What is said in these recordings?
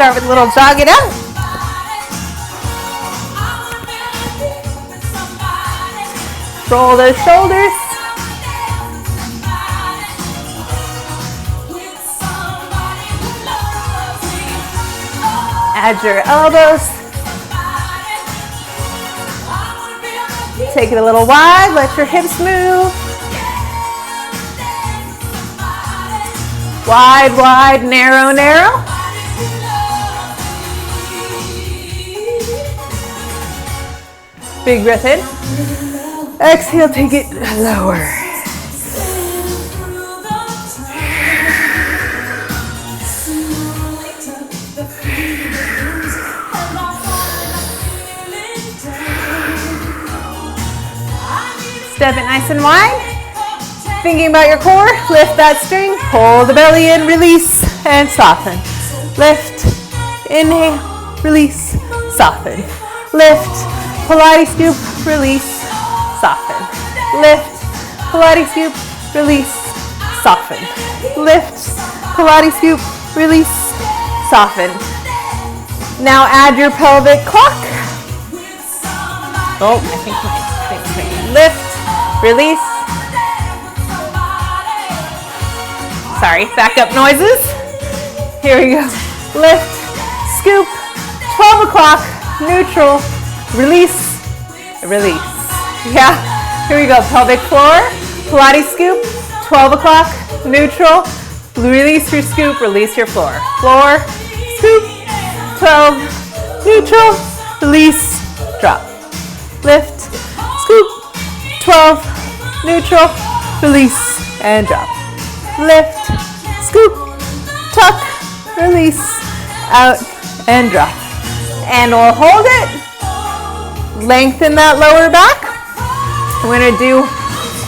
start with a little jog it out. Roll those shoulders. Add your elbows. Take it a little wide, let your hips move. Wide, wide, narrow, narrow. Big breath in. Exhale, take it lower. Step it nice and wide. Thinking about your core, lift that string, pull the belly in, release, and soften. Lift, inhale, release, soften. Lift, Pilates scoop, release, soften. Lift, Pilates scoop, release, soften. Lift, Pilates scoop, release, soften. Now add your pelvic clock. Oh, I think maybe. Lift, release. Sorry, backup noises. Here we go. Lift, scoop, 12 o'clock, neutral, release, release. Yeah, here we go. Pelvic floor, Pilates scoop, 12 o'clock, neutral, release your scoop, release your floor. Floor, scoop, 12, neutral, release, drop. Lift, scoop, 12, neutral, release, and drop. Lift, scoop, tuck, release, out, and drop. And we'll hold it. Lengthen that lower back. We're going to do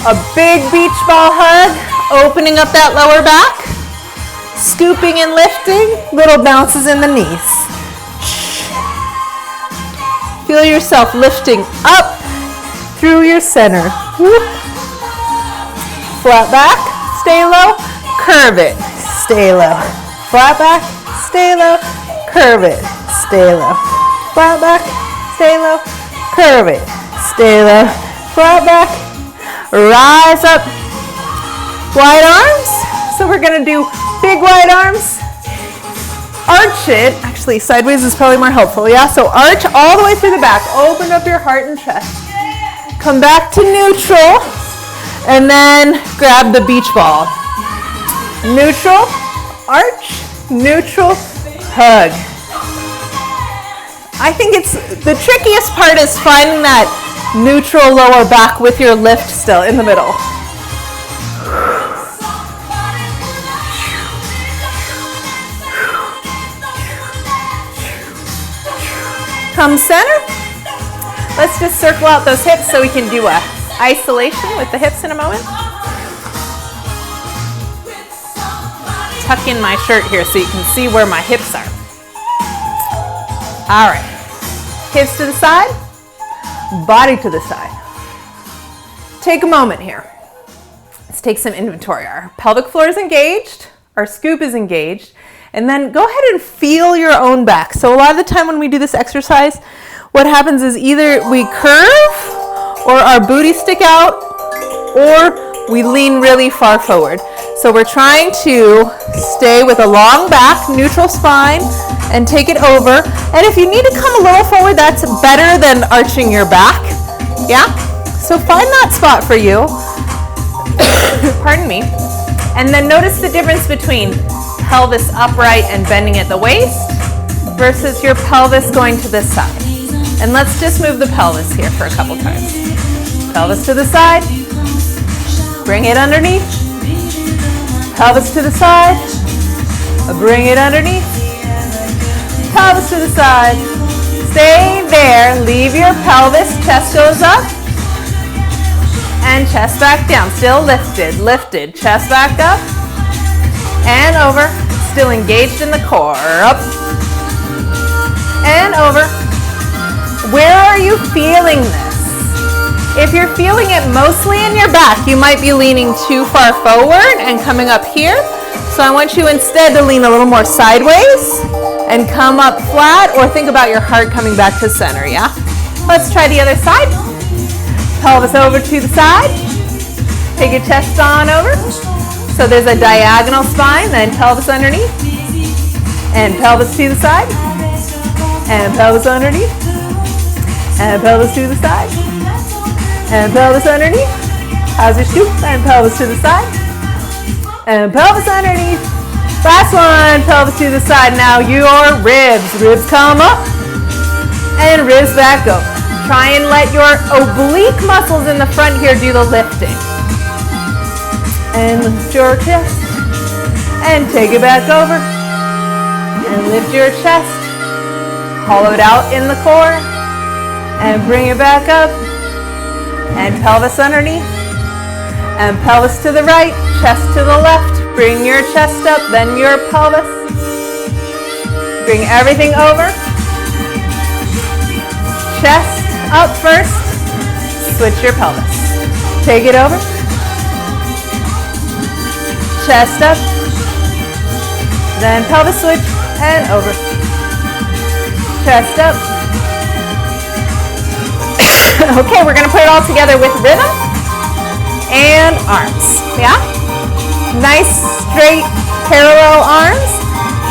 a big beach ball hug, opening up that lower back, scooping and lifting, little bounces in the knees. Feel yourself lifting up through your center. Whoop. Flat back, stay low, curve it, stay low. Flat back, stay low, curve it, stay low. Flat back, stay low, curve it, stay low. Flat back, rise up. Wide arms. So we're going to do big wide arms. Arch it. Actually, sideways is probably more helpful. Yeah, so arch all the way through the back. Open up your heart and chest. Come back to neutral. And then grab the beach ball. Neutral, arch, neutral, hug. I think it's the trickiest part is finding that neutral lower back with your lift still in the middle. Come center. Let's just circle out those hips so we can do a isolation with the hips in a moment. Tuck in my shirt here so you can see where my hips are. All right, hips to the side, body to the side. Take a moment here. Let's take some inventory. Our pelvic floor is engaged, our scoop is engaged, and then go ahead and feel your own back. So a lot of the time when we do this exercise, what happens is either we curve or our booties stick out or we lean really far forward. So we're trying to stay with a long back, neutral spine, and take it over. And if you need to come a little forward, that's better than arching your back. Yeah? So find that spot for you. Pardon me. And then notice the difference between pelvis upright and bending at the waist versus your pelvis going to this side. And let's just move the pelvis here for a couple times. Pelvis to the side. Bring it underneath. Pelvis to the side. Bring it underneath. Pelvis to the side. Stay there. Leave your pelvis. Chest goes up. And chest back down. Still lifted. Lifted. Chest back up. And over. Still engaged in the core. Up. And over. Where are you feeling this? If you're feeling it mostly in your back, you might be leaning too far forward and coming up here. So I want you instead to lean a little more sideways and come up flat, or think about your heart coming back to center, yeah? Let's try the other side. Pelvis over to the side. Take your chest on over. So there's a diagonal spine, then pelvis underneath. And pelvis to the side. And pelvis underneath. And pelvis to the side. And pelvis underneath. How's your scoop? And pelvis to the side. And pelvis underneath. Last one, pelvis to the side. Now your ribs. Ribs come up. And ribs back over. Try and let your oblique muscles in the front here do the lifting. And lift your chest. And take it back over. And lift your chest. Hollow it out in the core. And bring it back up. And pelvis underneath. And pelvis to the right. Chest to the left. Bring your chest up, then your pelvis. Bring everything over. Chest up first. Switch your pelvis. Take it over. Chest up. Then pelvis switch and over. Chest up. Okay, we're going to put it all together with rhythm and arms. Yeah? Nice, straight, parallel arms.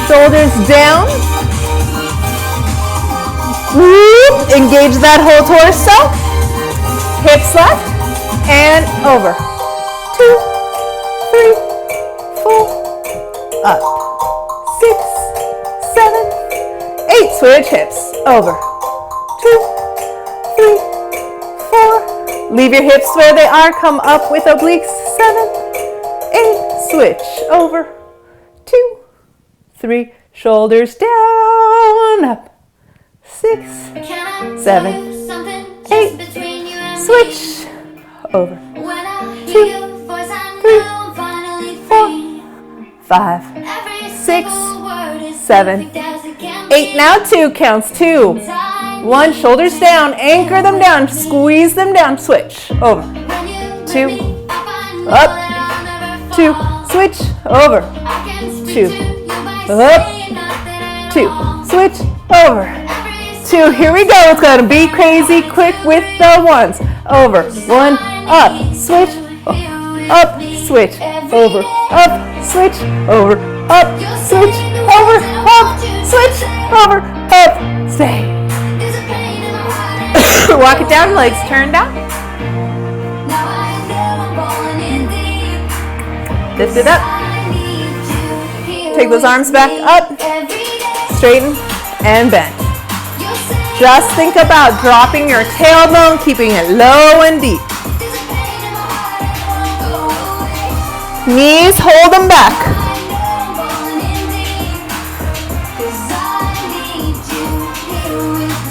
Shoulders down. Whoop. Engage that whole torso. Hips left and over. 2, 3, 4. Up. 6, 7, 8. Switch hips. Over. 2, 3, 4. Leave your hips where they are. Come up with obliques. 7, 8, switch, over, 2, 3, shoulders down, up, 6, 7, 8, switch, over, 2, 3, 4, 5, 6, 7, 8, now 2 counts, 2, 1, shoulders down, anchor them down, squeeze them down, switch, over, 2, up, 2, switch, over, 2, up, 2, switch, over, 2, here we go, it's going to be crazy quick with the ones, over, 1, up, switch, up, switch, over, up, switch, over, up, switch, over, up, switch, over, up, stay. Walk it down, legs turned down. Lift it up. Take those arms back up. Straighten and bend. Just think about dropping your tailbone, keeping it low and deep. Knees, hold them back.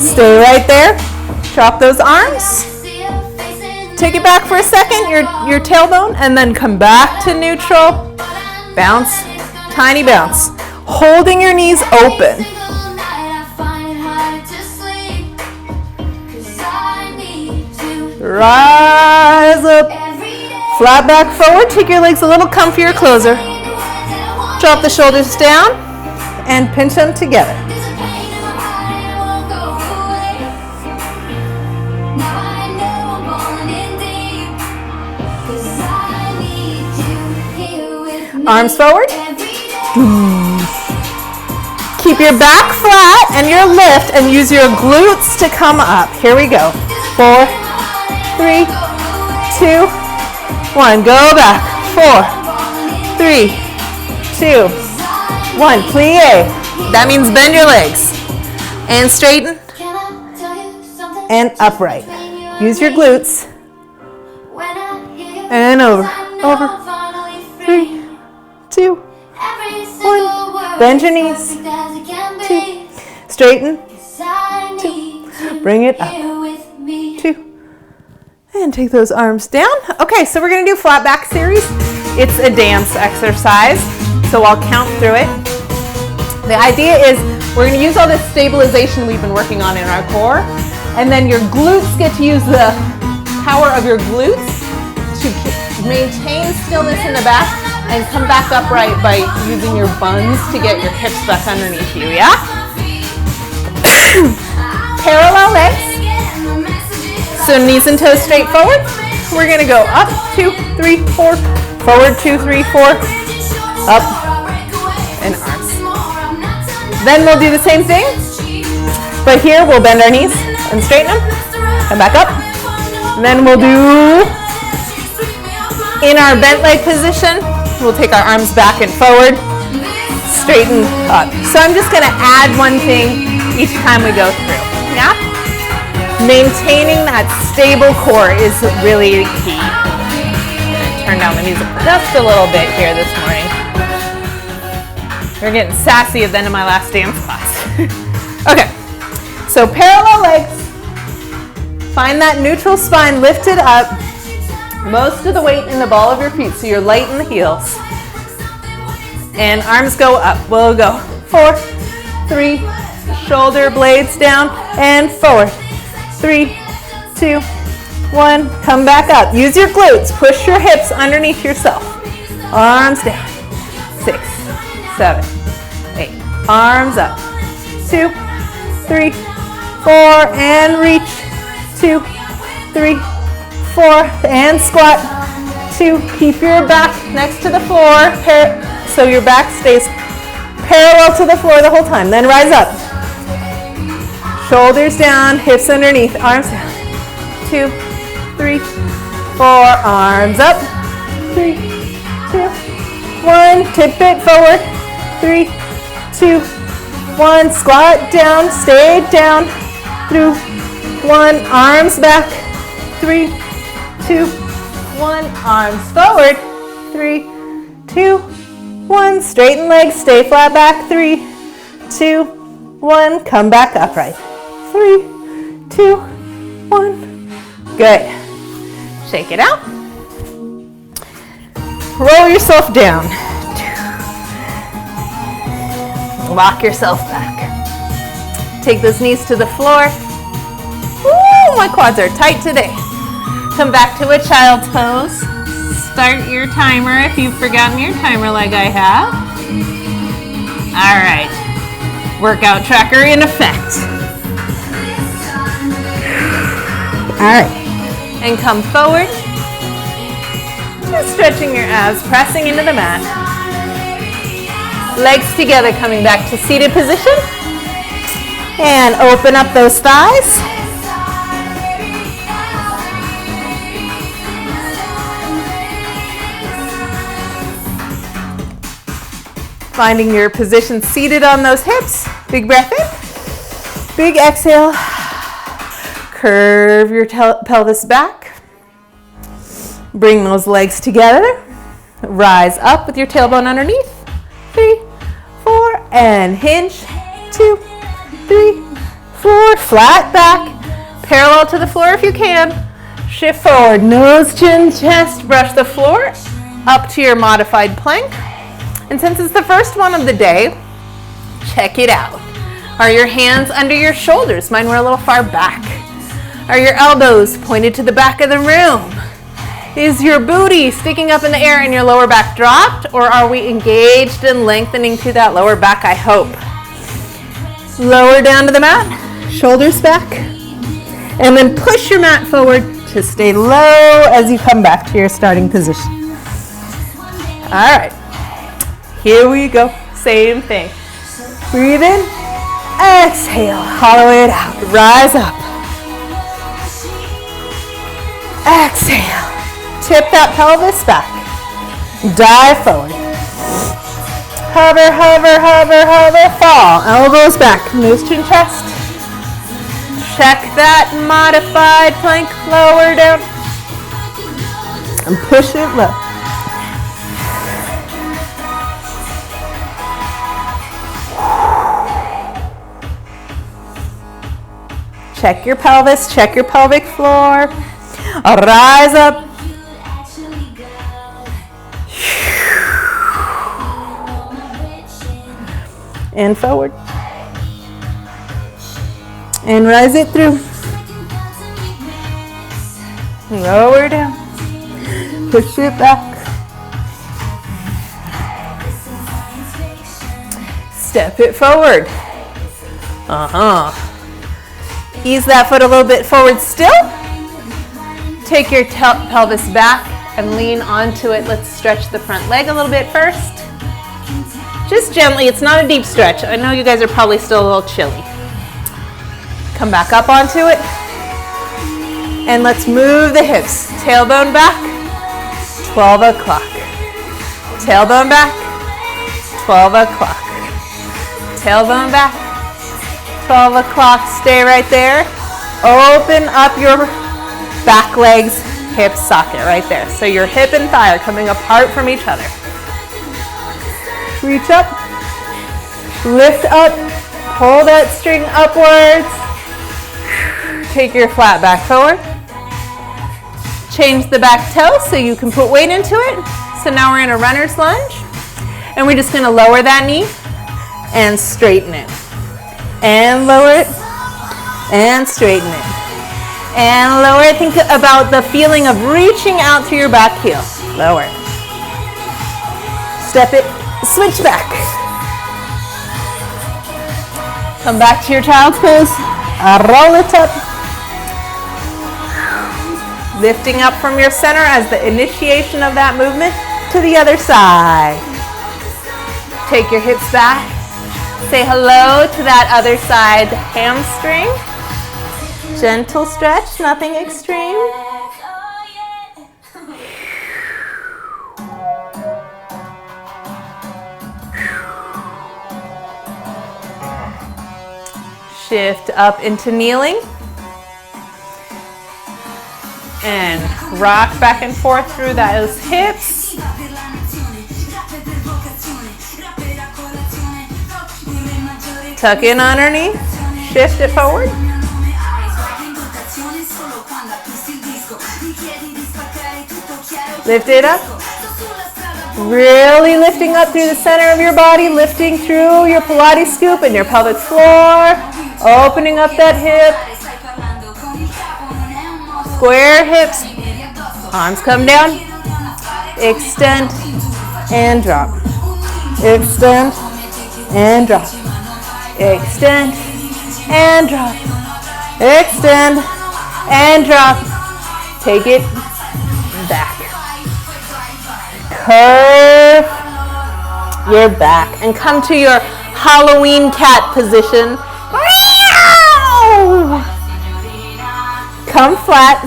Stay right there. Drop those arms. Take it back for a second, your tailbone, and then come back to neutral. Bounce, tiny bounce. Holding your knees open. Rise up. Flat back forward. Take your legs a little comfier, closer. Drop the shoulders down and pinch them together. Arms forward. Keep your back flat and your lift and use your glutes to come up. Here we go. 4, 3, 2, 1. Go back. 4, 3, 2, 1. Plie. That means bend your legs. And straighten. And upright. Use your glutes. And over. Over. 3, 2, 1. Bend your knees. 2. Straighten. 2. Bring it up. 2. And take those arms down. Okay, so we're going to do flat back series. It's a dance exercise, so I'll count through it. The idea is we're going to use all this stabilization we've been working on in our core, and then your glutes get to use the power of your glutes to maintain stillness in the back And come back upright by using your buns to get your hips back underneath you, yeah? Parallel legs. So knees and toes straight forward. We're gonna go up, 2, 3, 4, forward, 2, 3, 4, up, and arms. Then we'll do the same thing, but here we'll bend our knees and straighten them, come back up. And then we'll do, in our bent leg position, we'll take our arms back and forward, straighten up. So I'm just gonna add one thing each time we go through, yeah? Maintaining that stable core is really key. Turn down the music just a little bit here this morning. We're getting sassy at the end of my last dance class. Okay, so parallel legs. Find that neutral spine lifted up. Most of the weight in the ball of your feet, so you're light in the heels. And arms go up. We'll go 4, 3, shoulder blades down, and forward. 3, 2, 1, come back up. Use your glutes, push your hips underneath yourself. Arms down, 6, 7, 8, arms up, 2, 3, 4, and reach, 2, 3, 4, and squat, 2, keep your back next to the floor, so your back stays parallel to the floor the whole time. Then rise up. Shoulders down, hips underneath, arms down. 2, 3, 4, arms up. 3, 2, 1, tip it forward. 3, 2, 1, squat down, stay down. Through 1, arms back. 3, 2, 1, arms forward. 3, 2, 1, straighten legs, stay flat back. 3, 2, 1, come back upright. 3, 2, 1. Good. Shake it out. Roll yourself down. Lock yourself back. Take those knees to the floor. Ooh, my quads are tight today. Come back to a child's pose. Start your timer if you've forgotten your timer like I have. All right. Workout tracker in effect. All right, and come forward, just stretching your abs, pressing into the mat. Legs together, coming back to seated position. And open up those thighs. Finding your position seated on those hips. Big breath in, big exhale. Curve your pelvis back. Bring those legs together. Rise up with your tailbone underneath. 3, 4, and hinge. 2, 3, 4. Flat back. Parallel to the floor if you can. Shift forward. Nose, chin, chest. Brush the floor up to your modified plank. And since it's the first one of the day, check it out. Are your hands under your shoulders? Mine were a little far back. Are your elbows pointed to the back of the room? Is your booty sticking up in the air and your lower back dropped? Or are we engaged and lengthening through that lower back, I hope? Lower down to the mat, shoulders back. And then push your mat forward to stay low as you come back to your starting position. All right, here we go, same thing. Breathe in, exhale, hollow it out, rise up. Exhale, tip that pelvis back, dive forward. Hover, hover, hover, hover, fall, elbows back, nose, chin, chest. Check that modified plank, lower down, and push it low. Check your pelvis, check your pelvic floor. Rise up. And forward. And rise it through. Lower down. Push it back. Step it forward. Ease that foot a little bit forward still. Take your pelvis back and lean onto it. Let's stretch the front leg a little bit first. Just gently, it's not a deep stretch. I know you guys are probably still a little chilly. Come back up onto it. And let's move the hips. Tailbone back, 12 o'clock. Tailbone back, 12 o'clock. Tailbone back, 12 o'clock. Stay right there. Open up your back legs, hip socket right there. So your hip and thigh are coming apart from each other. Reach up, lift up, pull that string upwards. Take your flat back forward. Change the back toe so you can put weight into it. So now we're in a runner's lunge. And we're just going to lower that knee and straighten it. And lower it and straighten it. And lower it. Think about the feeling of reaching out through your back heel. Lower. Step it. Switch back. Come back to your child's pose. Roll it up. Lifting up from your center as the initiation of that movement to the other side. Take your hips back. Say hello to that other side hamstring. Gentle stretch, nothing extreme. Shift up into kneeling. And rock back and forth through those hips. Tuck in underneath. Shift it forward. Lift it up. Really lifting up through the center of your body, lifting through your Pilates scoop and your pelvic floor. Opening up that hip. Square hips. Arms come down. Extend and drop. Extend and drop. Extend and drop. Extend and drop. Take it back. Curve your back and come to your Halloween cat position. Come flat.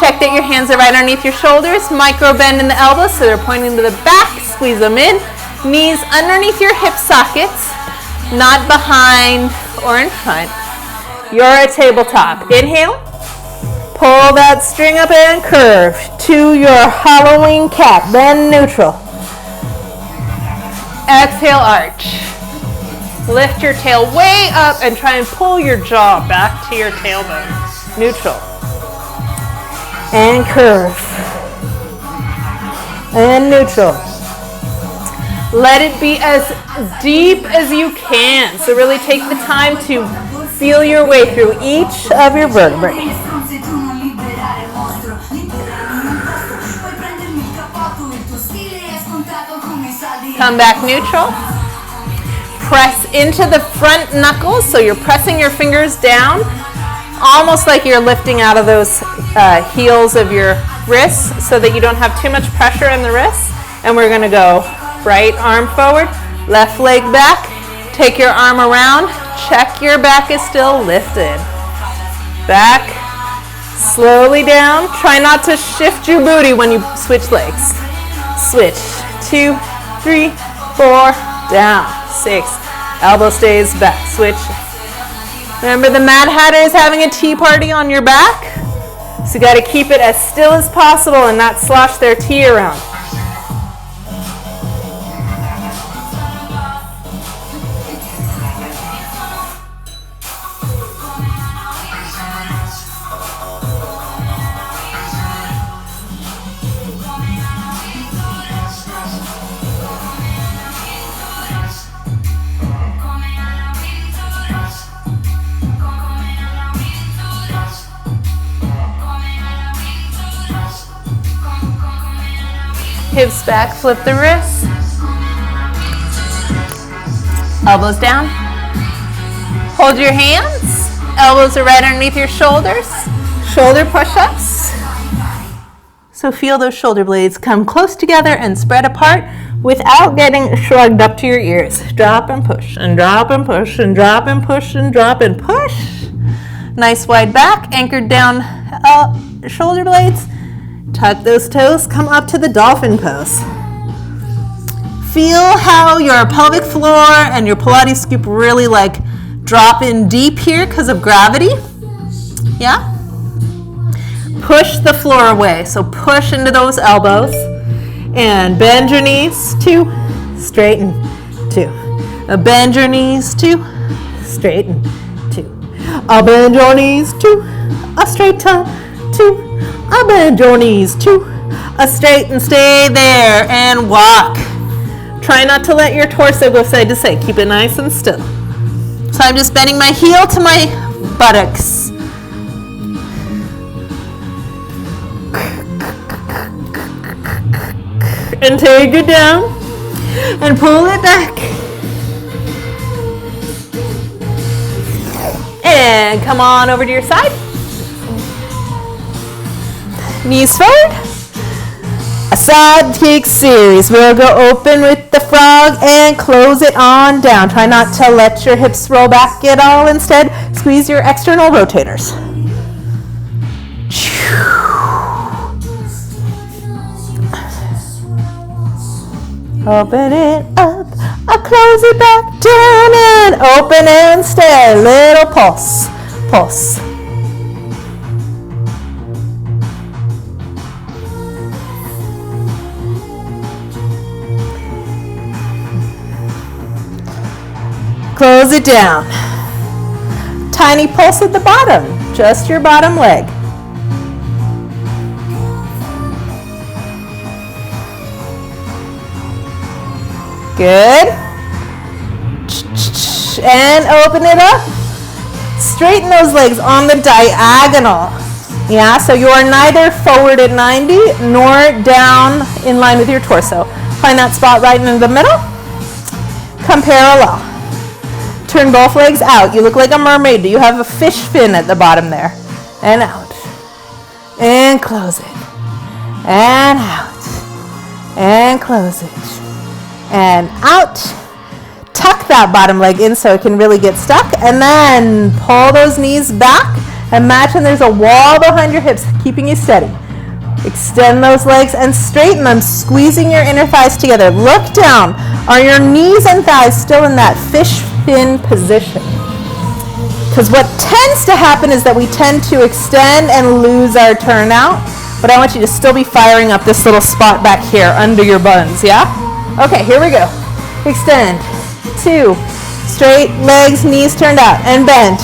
Check that your hands are right underneath your shoulders. Micro bend in the elbows so they're pointing to the back. Squeeze them in. Knees underneath your hip sockets, not behind or in front. You're a tabletop. Inhale. Pull that string up and curve to your Halloween cat. Then neutral. Exhale, arch. Lift your tail way up and try and pull your jaw back to your tailbone. Neutral. And curve. And neutral. Let it be as deep as you can. So really take the time to feel your way through each of your vertebrae. Come back neutral. Press into the front knuckles, so you're pressing your fingers down, almost like you're lifting out of those heels of your wrists so that you don't have too much pressure in the wrists. And we're going to go right arm forward, left leg back, take your arm around, check your back is still lifted. Back, slowly down. Try not to shift your booty when you switch legs. Switch, 2, 3, 4, down, 6, elbow stays back, switch. Remember the Mad Hatter is having a tea party on your back, so you got to keep it as still as possible and not slosh their tea around. Hips back, flip the wrists. Elbows down. Hold your hands. Elbows are right underneath your shoulders. Shoulder push-ups. So feel those shoulder blades come close together and spread apart without getting shrugged up to your ears. Drop and push, and drop and push, and drop and push, and drop and push. Nice wide back, anchored down shoulder blades. Tuck those toes, come up to the dolphin pose. Feel how your pelvic floor and your Pilates scoop really like drop in deep here because of gravity. Yeah? Push the floor away. So push into those elbows and bend your knees, 2, straighten, 2. Bend your knees, 2, straighten, 2. Bend your knees, 2, straighten, 2. Bend your knees, 2, straighten, stay there and walk. Try not to let your torso go side to side. Keep it nice and still. So I'm just bending my heel to my buttocks. And take it down and pull it back. And come on over to your side. Knees forward. A side kick series. We'll go open with the frog and close it on down. Try not to let your hips roll back at all. Instead, squeeze your external rotators. Open it up, close it back down and open and stay. Little pulse, pulse. Close it down. Tiny pulse at the bottom, just your bottom leg. Good. And open it up. Straighten those legs on the diagonal. Yeah, so you are neither forward at 90 nor down in line with your torso. Find that spot right in the middle. Come parallel. Turn both legs out. You look like a mermaid. You have a fish fin at the bottom there. And out. And close it. And out. And close it. And out. Tuck that bottom leg in so it can really get stuck. And then pull those knees back. Imagine there's a wall behind your hips keeping you steady. Extend those legs and straighten them, squeezing your inner thighs together. Look down. Are your knees and thighs still in that fish fin position? Because what tends to happen is that we tend to extend and lose our turnout. But I want you to still be firing up this little spot back here under your buns, yeah? Okay, here we go. Extend. 2. Straight legs, knees turned out and bend.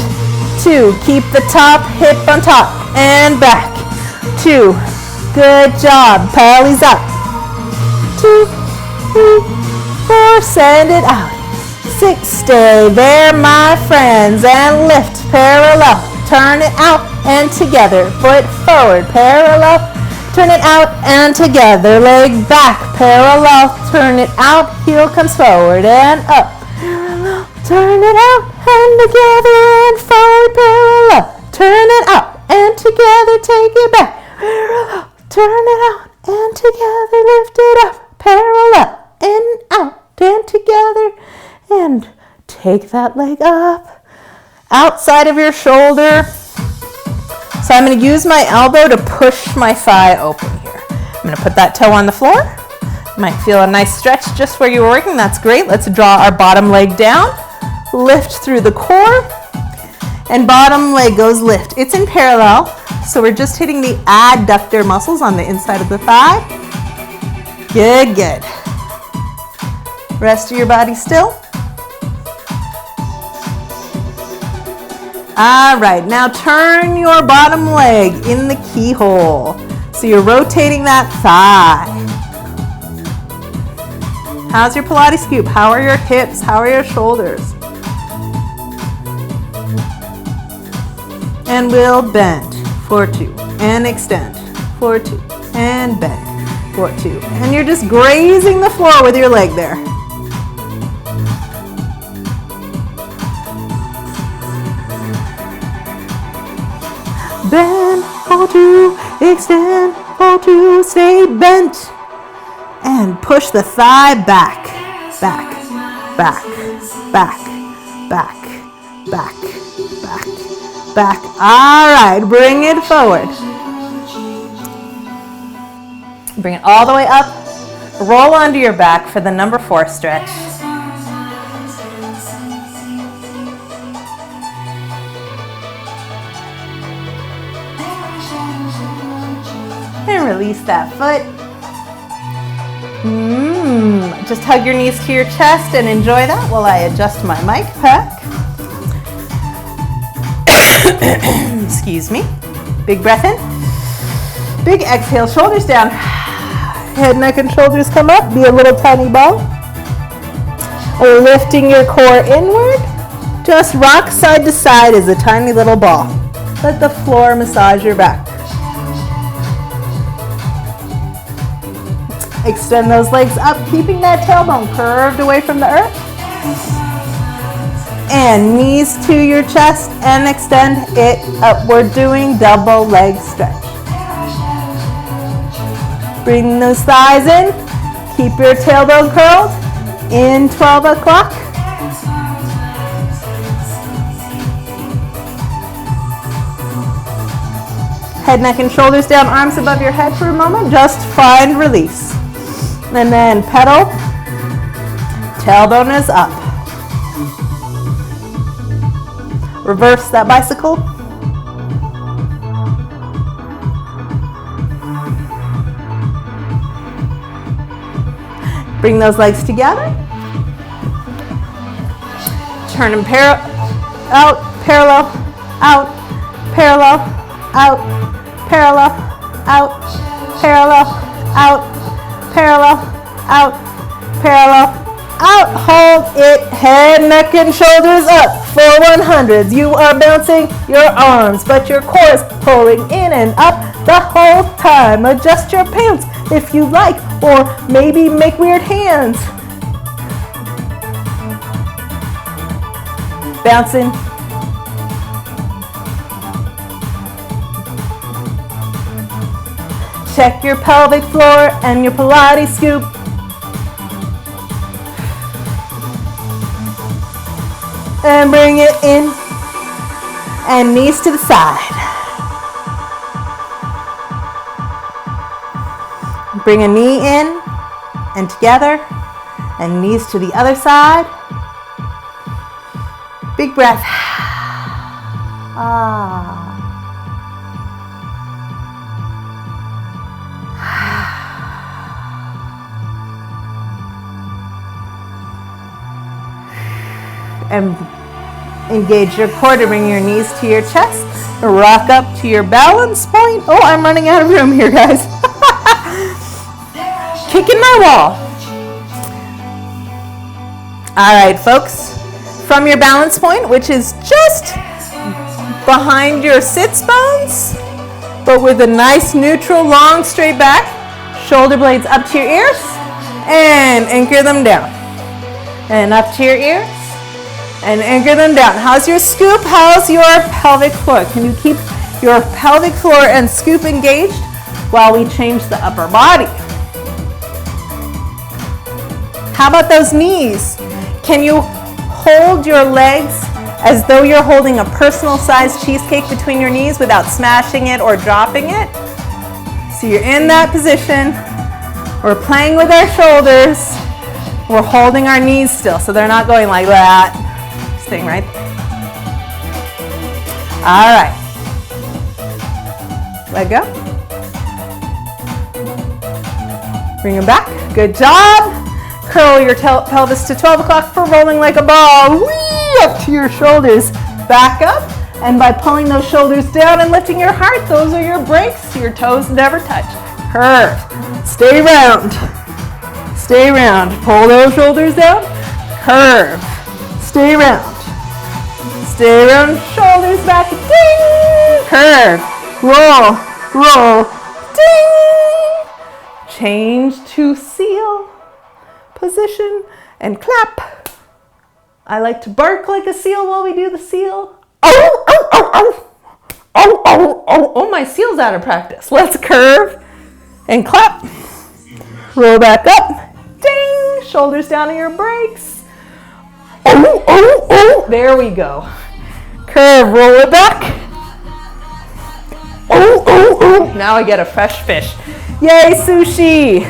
2. Keep the top hip on top and back. 2. Good job. Pallies up. 2, 3, 4. Send it out. 6. Stay there, my friends, and lift. Parallel. Turn it out and together. Foot forward. Parallel. Turn it out and together. Leg back. Parallel. Turn it out. Heel comes forward and up. Parallel. Turn it out and together and forward. Parallel. Turn it out and together. Take it back. Parallel. Turn it out and together. Lift it up. Parallel and out and together. And take that leg up. Outside of your shoulder. So I'm going to use my elbow to push my thigh open here. I'm going to put that toe on the floor. You might feel a nice stretch just where you were working. That's great. Let's draw our bottom leg down. Lift through the core. And bottom leg goes lift. It's in parallel. So we're just hitting the adductor muscles on the inside of the thigh. Good, good. Rest of your body still. All right, now turn your bottom leg in the keyhole. So you're rotating that thigh. How's your Pilates scoop? How are your hips? How are your shoulders? And we'll bend for 2 and extend for 2 and bend for 2. And you're just grazing the floor with your leg there. two, extend, fall two, stay bent. And push the thigh back, back, back, back, back, back, back, back. All right, bring it forward. Bring it all the way up. Roll onto your back for the number 4 stretch. And release that foot. Just hug your knees to your chest and enjoy that while I adjust my mic pack. Excuse me. Big breath in. Big exhale, shoulders down. Head, neck, and shoulders come up. Be a little tiny ball. Lifting your core inward. Just rock side to side as a tiny little ball. Let the floor massage your back. Extend those legs up, keeping that tailbone curved away from the earth. And knees to your chest and extend it up. We're doing double leg stretch. Bring those thighs in. Keep your tailbone curled in 12 o'clock. Head, neck, and shoulders down, arms above your head for a moment. Just find release. And then pedal, tailbone is up. Reverse that bicycle. Bring those legs together. Turn them out, parallel, out, parallel, out, parallel, out, parallel, out, parallel, out, parallel, out. Hold it, head, neck, and shoulders up for 100s. You are bouncing your arms, but your core is pulling in and up the whole time. Adjust your pants if you like, or maybe make weird hands. Bouncing. Check your pelvic floor and your Pilates scoop. And bring it in. And knees to the side. Bring a knee in and together. And knees to the other side. Big breath. Ah. And engage your core to bring your knees to your chest. Rock up to your balance point. Oh, I'm running out of room here, guys. Kicking my wall. All right, folks. From your balance point, which is just behind your sits bones, but with a nice neutral, long, straight back. Shoulder blades up to your ears. And anchor them down. And up to your ears. And anchor them down. How's your scoop? How's your pelvic floor? Can you keep your pelvic floor and scoop engaged while we change the upper body? How about those knees? Can you hold your legs as though you're holding a personal sized cheesecake between your knees without smashing it or dropping it? So you're in that position. We're playing with our shoulders. We're holding our knees still so they're not going like that. Staying right there. All right. Let go. Bring them back. Good job. Curl your pelvis to 12 o'clock for rolling like a ball. Whee! Up to your shoulders. Back up. And by pulling those shoulders down and lifting your heart, those are your brakes. Your toes never touch. Curve. Stay round. Stay round. Pull those shoulders down. Curve. Stay round. Stay round. Shoulders back. Ding. Curve. Roll. Roll. Ding. Change to seal position and clap. I like to bark like a seal while we do the seal. Oh, oh, oh, oh. Oh, oh, oh, oh, my seal's out of practice. Let's curve and clap. Roll back up. Ding! Shoulders down to your brakes. Oh, oh, oh. There we go. Curve, roll it back. Oh, oh, oh. Now I get a fresh fish. Yay, sushi.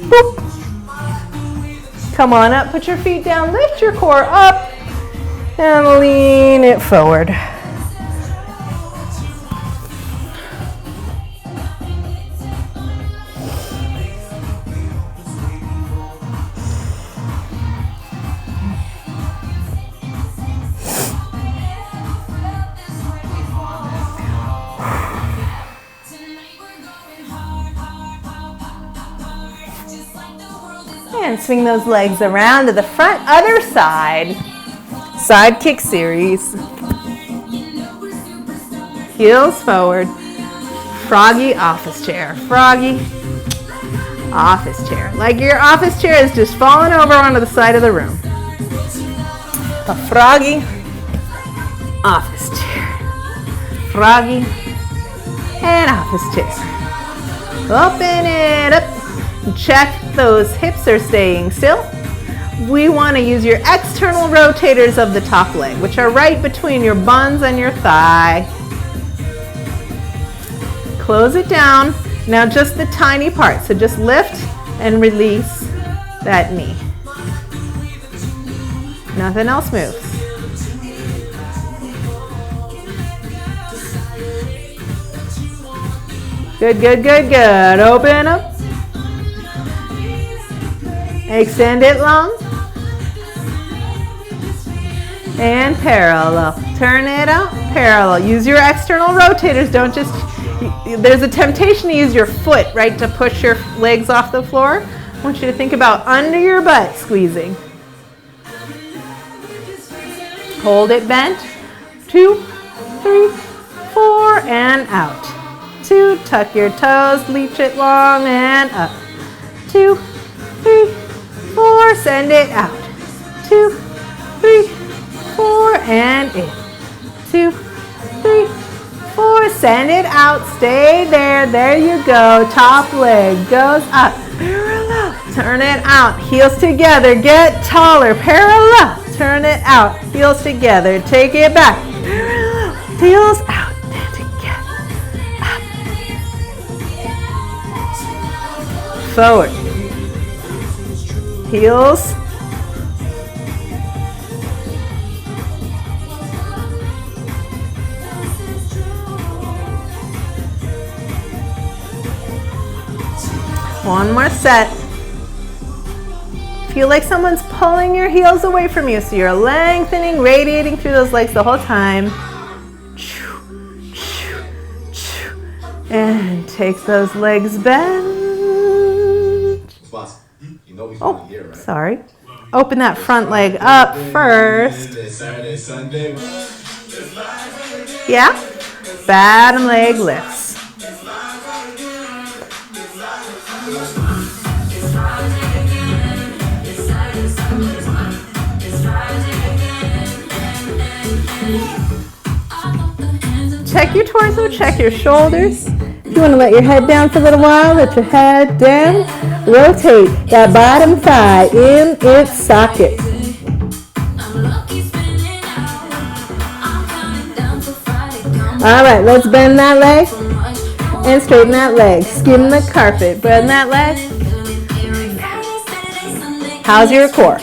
Boop. Come on up, put your feet down, lift your core up, and lean it forward. And swing those legs around to the front, other side. Side kick series. Heels forward. Froggy office chair. Froggy office chair. Like your office chair is just falling over onto the side of the room. A froggy office chair. Froggy and office chair. Open it up. Check those hips are staying still. We want to use your external rotators of the top leg, which are right between your buns and your thigh. Close it down. Now just the tiny part. So just lift and release that knee. Nothing else moves. Good, good, good, good. Open up. Extend it long. And parallel. Turn it out, parallel. Use your external rotators. Don't just, there's a temptation to use your foot, right, to push your legs off the floor. I want you to think about under your butt squeezing. Hold it bent. 2, 3, 4, and out. 2, tuck your toes, leach it long, and up. 2, 3, 4, send it out. 2, 3, 4, and in. 2, 3, 4, send it out. Stay there. There you go. Top leg goes up. Parallel. Turn it out. Heels together. Get taller. Parallel. Turn it out. Heels together. Take it back. Parallel. Heels out. And together. Up. Forward. Heels. One more set. Feel like someone's pulling your heels away from you, so you're lengthening, radiating through those legs the whole time. And take those legs bent. Oh, sorry. Open that front leg up first. Yeah? Bottom leg lifts. Check your torso, check your shoulders. If you want to let your head down for a little while, let your head down. Rotate that bottom thigh in its socket. All right, let's bend that leg and straighten that leg. Skim the carpet, bend that leg. How's your core?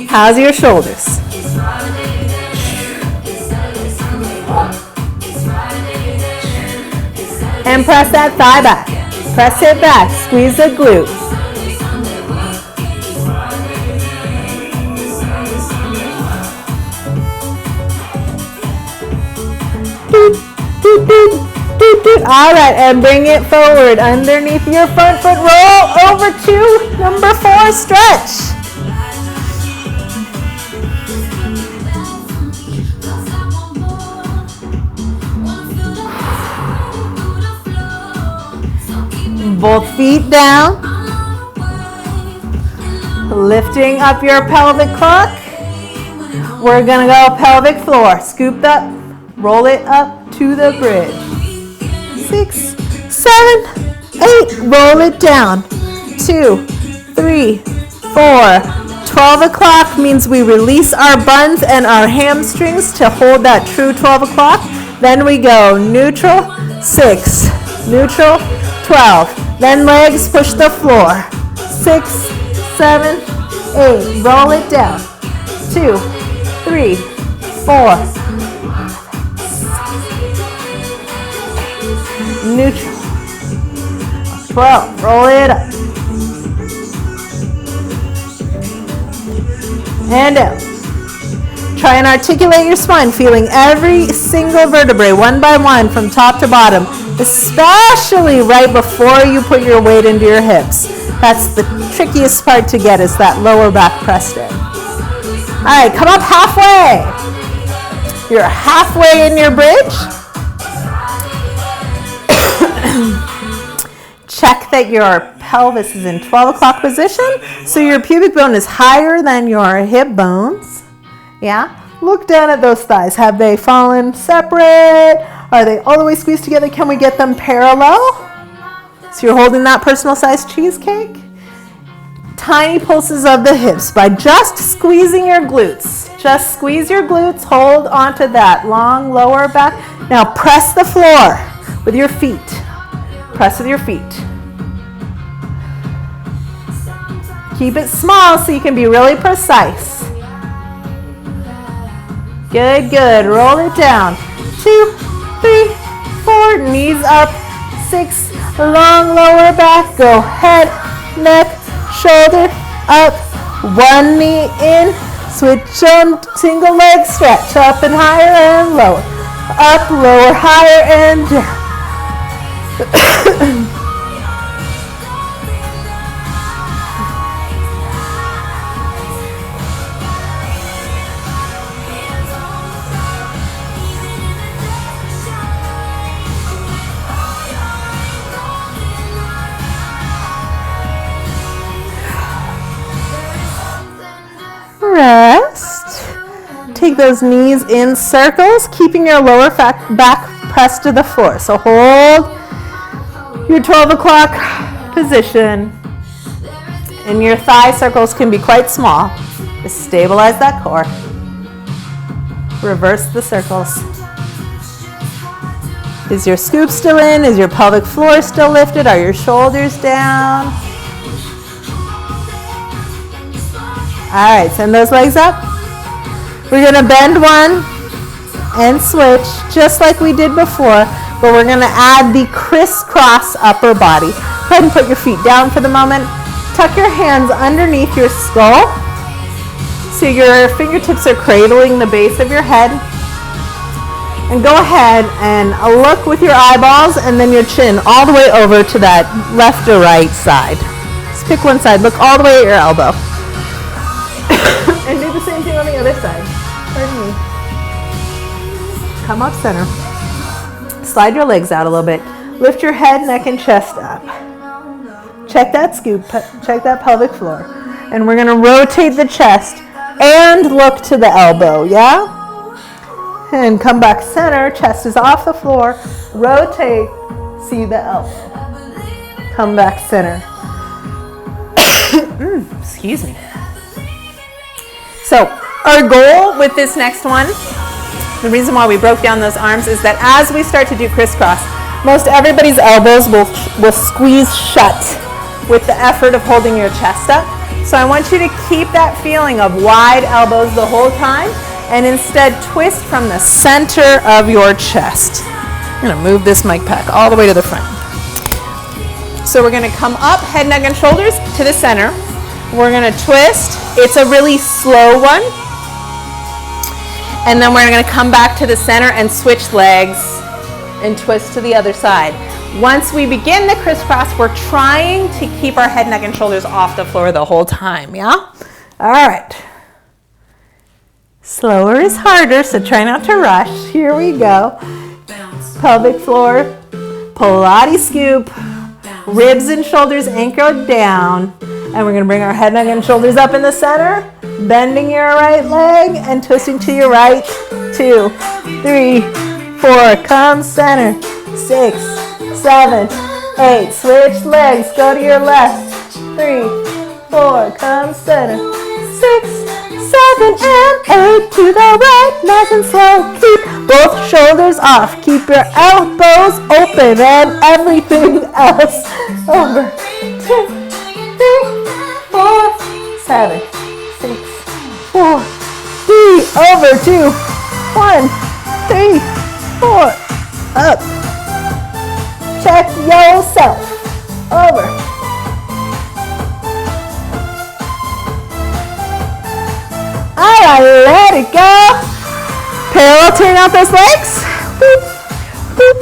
How's your shoulders? And press that thigh back. Press it back. Squeeze the glutes. All right, and bring it forward underneath your front foot. Roll over to number 4, stretch. Both feet down. Lifting up your pelvic clock. We're gonna go pelvic floor. Scoop up, roll it up to the bridge. 6, 7, 8, roll it down. 2, 3, 4. 12 o'clock means we release our buns and our hamstrings to hold that true 12 o'clock. Then we go neutral, 6, neutral, 12. Then legs push the floor. 6, 7, 8. Roll it down. 2, 3, 4. Neutral. 12. Roll it up. And out. Try and articulate your spine, feeling every single vertebrae one by one from top to bottom, especially right before you put your weight into your hips. That's the trickiest part to get, is that lower back pressed in. All right, come up halfway. You're halfway in your bridge. Check that your pelvis is in 12 o'clock position, so your pubic bone is higher than your hip bones. Yeah? Look down at those thighs. Have they fallen separate? Are they all the way squeezed together? Can we get them parallel? So you're holding that personal-sized cheesecake. Tiny pulses of the hips by just squeezing your glutes. Just squeeze your glutes. Hold onto that long lower back. Now press the floor with your feet. Press with your feet. Keep it small so you can be really precise. Good, good. Roll it down. 2, 3, 4. Knees up. 6. Long lower back. Go head, neck, shoulder up. One knee in. Switch on single leg stretch. Up and higher and lower. Up, lower, higher and down. Rest. Take those knees in circles, keeping your lower back pressed to the floor. So hold your 12 o'clock position. And your thigh circles can be quite small. Just stabilize that core. Reverse the circles. Is your scoop still in? Is your pelvic floor still lifted? Are your shoulders down? All right, send those legs up. We're gonna bend one and switch just like we did before, but we're gonna add the crisscross upper body. Go ahead and put your feet down for the moment. Tuck your hands underneath your skull so your fingertips are cradling the base of your head. And go ahead and look with your eyeballs and then your chin all the way over to that left or right side. Just pick one side, look all the way at your elbow. And do the same thing on the other side. Pardon me. Come up center. Slide your legs out a little bit. Lift your head, neck, and chest up. Check that scoop, check that pelvic floor. And we're gonna rotate the chest and look to the elbow, yeah? And come back center, chest is off the floor. Rotate, see the elbow. Come back center. Excuse me. So our goal with this next one, the reason why we broke down those arms is that as we start to do crisscross, most everybody's elbows will squeeze shut with the effort of holding your chest up. So I want you to keep that feeling of wide elbows the whole time and instead twist from the center of your chest. I'm gonna move this mic pack all the way to the front. So we're gonna come up, head, neck, and shoulders to the center. We're gonna twist. It's a really slow one. And then we're gonna come back to the center and switch legs and twist to the other side. Once we begin the crisscross, we're trying to keep our head, neck, and shoulders off the floor the whole time, yeah? All right. Slower is harder, so try not to rush. Here we go. Pelvic floor, Pilates scoop, ribs and shoulders anchored down. And we're gonna bring our head, neck, and shoulders up in the center, bending your right leg and twisting to your right. 2, 3, 4, come center, 6, 7, 8, switch legs, go to your left, 3, 4, come center, 6, 7, and 8, to the right, nice and slow, keep both shoulders off, keep your elbows open, and everything else over, 2, 3, 4, 7, 6, 4, 3, over, 2, 1, 3, 4, up, check yourself, over, alright, let it go, parallel, turn out those legs, boop, boop,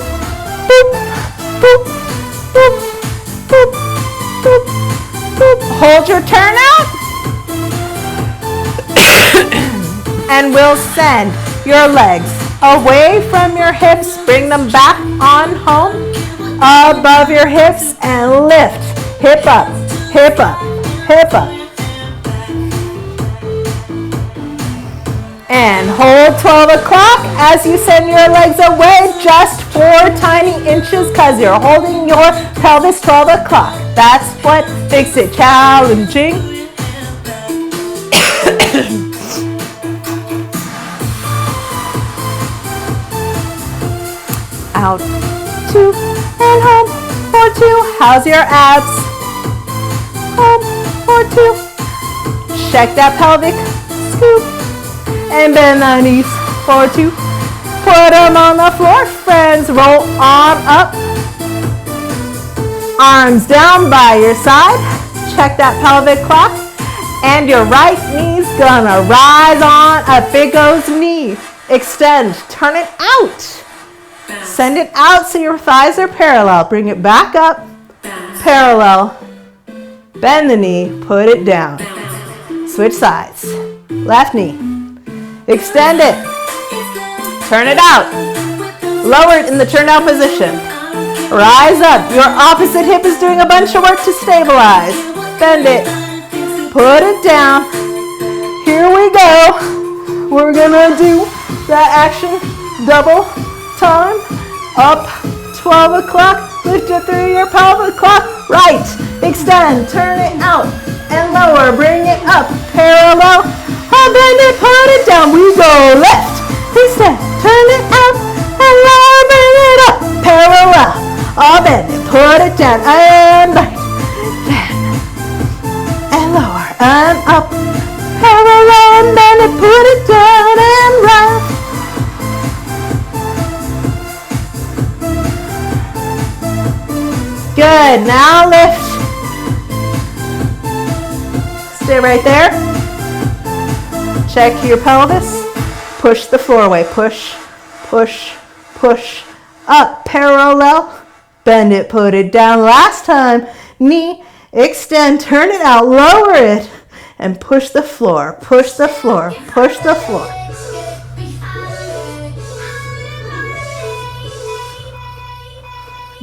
boop, boop, boop, boop, boop, boop, hold your turn out, and we'll send your legs away from your hips, bring them back on home, above your hips, and lift, hip up, hip up, hip up. And hold 12 o'clock as you send your legs away, just 4 tiny inches because you're holding your pelvis 12 o'clock. That's what makes it challenging. Out, 2, and home, for 2. How's your abs? Home, for 2. Check that pelvic scoop. And bend the knees, for 2. Put them on the floor, friends. Roll on up. Arms down by your side. Check that pelvic clock. And your right knee's gonna rise on up. Big goes knee. Extend, turn it out. Send it out so your thighs are parallel. Bring it back up, parallel. Bend the knee, put it down. Switch sides. Left knee. Extend it. Turn it out. Lower it in the turn out position. Rise up. Your opposite hip is doing a bunch of work to stabilize. Bend it. Put it down. Here we go. We're gonna do that action double time. Up, 12 o'clock. Lift it through your pelvic clock. Right. Extend. Turn it out. And lower. Bring it up. Parallel. Bend it, put it down. We go left, extend, turn it out, and lower, bring it up, parallel. Bend it, put it down, and right, down, and lower, and up, parallel, and bend it, put it down, and right. Good, now lift. Stay right there. Check your pelvis, push the floor away, push, push, push, up, parallel, bend it, put it down, last time, knee, extend, turn it out, lower it, and push the floor, push the floor, push the floor.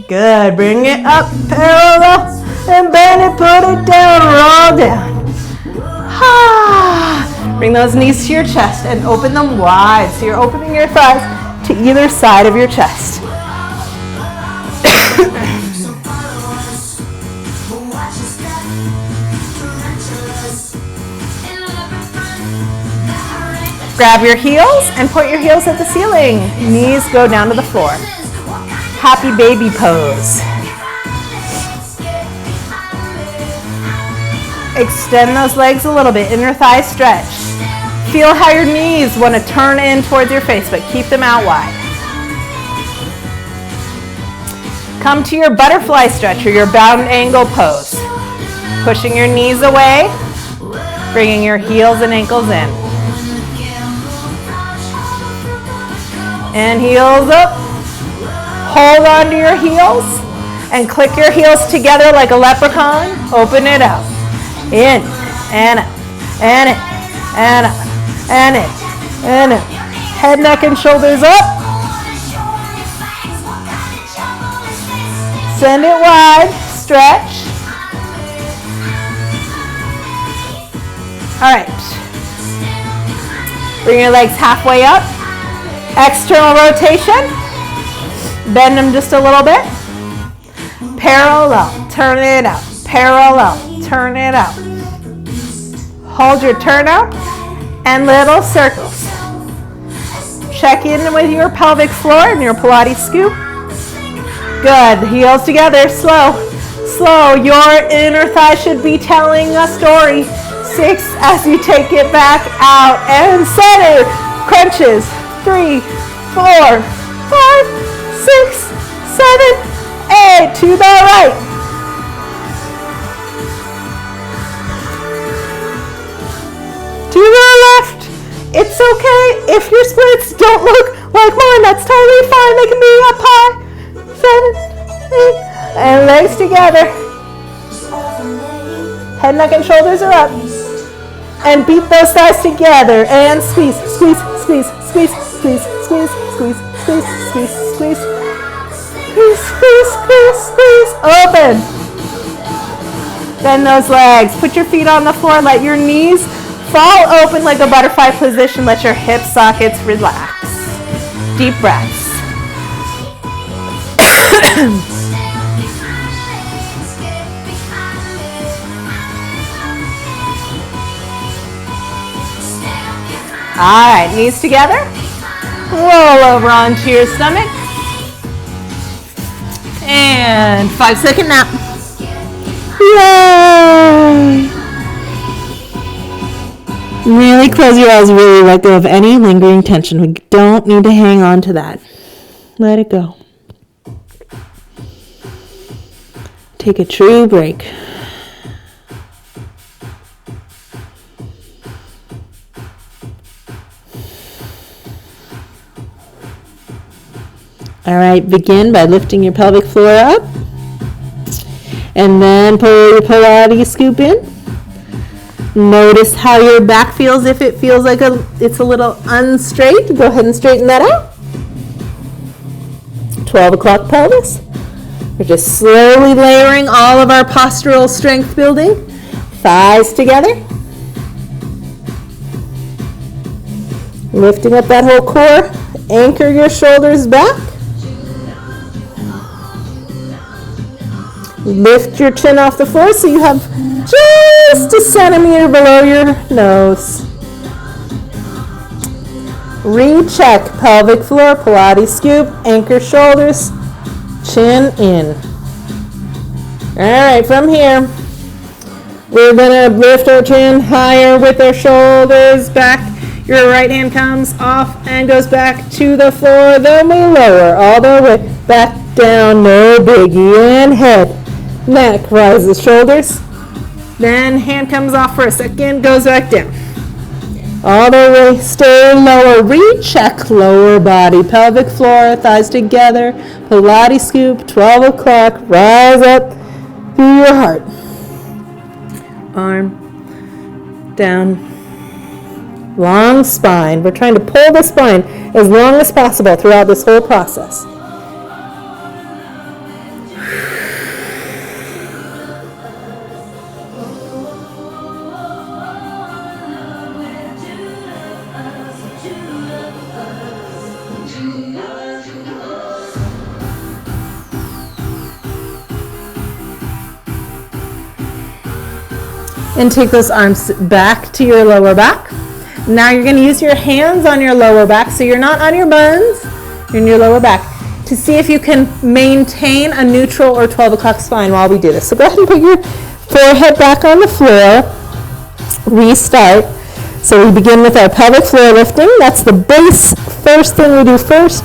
Good, bring it up, parallel, and bend it, put it down, roll down. Bring those knees to your chest and open them wide. So you're opening your thighs to either side of your chest. Grab your heels and point your heels at the ceiling. Knees go down to the floor. Happy baby pose. Extend those legs a little bit, inner thighs stretch. Feel how your knees want to turn in towards your face, but keep them out wide. Come to your butterfly stretch or your bound angle pose. Pushing your knees away, bringing your heels and ankles in. And heels up. Hold on to your heels and click your heels together like a leprechaun. Open it up. In, and up, and in, and up, and in, and up. Head, neck, and shoulders up. Send it wide, stretch. All right. Bring your legs halfway up. External rotation. Bend them just a little bit. Parallel, turn it out. Parallel, turn it out. Hold your turn out and little circles. Check in with your pelvic floor and your Pilates scoop. Good, heels together, slow, slow. Your inner thigh should be telling a story. 6 as you take it back out and center. Crunches, 3, 4, 5, 6, 7, 8. To the right. To the left. It's okay if your splits don't look like mine. That's totally fine. They can be up high. 7, 8, and legs together. Head, neck, and shoulders are up. And beat those thighs together. And squeeze, squeeze, squeeze, squeeze, squeeze, squeeze, squeeze, squeeze, squeeze, squeeze. Squeeze, squeeze, squeeze, squeeze. Open. Bend those legs. Put your feet on the floor. Let your knees fall open like a butterfly position. Let your hip sockets relax. Deep breaths. All right, knees together. Roll over onto your stomach. And 5-second nap. Yay! Really close your eyes, really let go of any lingering tension. We don't need to hang on to that. Let it go. Take a true break. All right, begin by lifting your pelvic floor up. And then pull your Pilates scoop in. Notice how your back feels. If it feels like it's a little unstraight, go ahead and straighten that out. 12 o'clock pelvis. We're just slowly layering all of our postural strength building. Thighs together. Lifting up that whole core. Anchor your shoulders back. Lift your chin off the floor so you have just a centimeter below your nose. Recheck pelvic floor, Pilates scoop, anchor shoulders, chin in. All right, from here, we're gonna lift our chin higher with our shoulders back. Your right hand comes off and goes back to the floor. Then we lower all the way back down, no biggie, and head. Neck rises, shoulders. Then hand comes off for a second, goes back down. All the way, stay lower. Recheck lower body, pelvic floor, thighs together. Pilates scoop, 12 o'clock. Rise up through your heart. Arm down. Long spine. We're trying to pull the spine as long as possible throughout this whole process. And take those arms back to your lower back. Now you're going to use your hands on your lower back, so you're not on your buns, you're in your lower back, to see if you can maintain a neutral or 12 o'clock spine while we do this. So go ahead and put your forehead back on the floor. Restart. So we begin with our pelvic floor lifting. That's the base first thing we do first.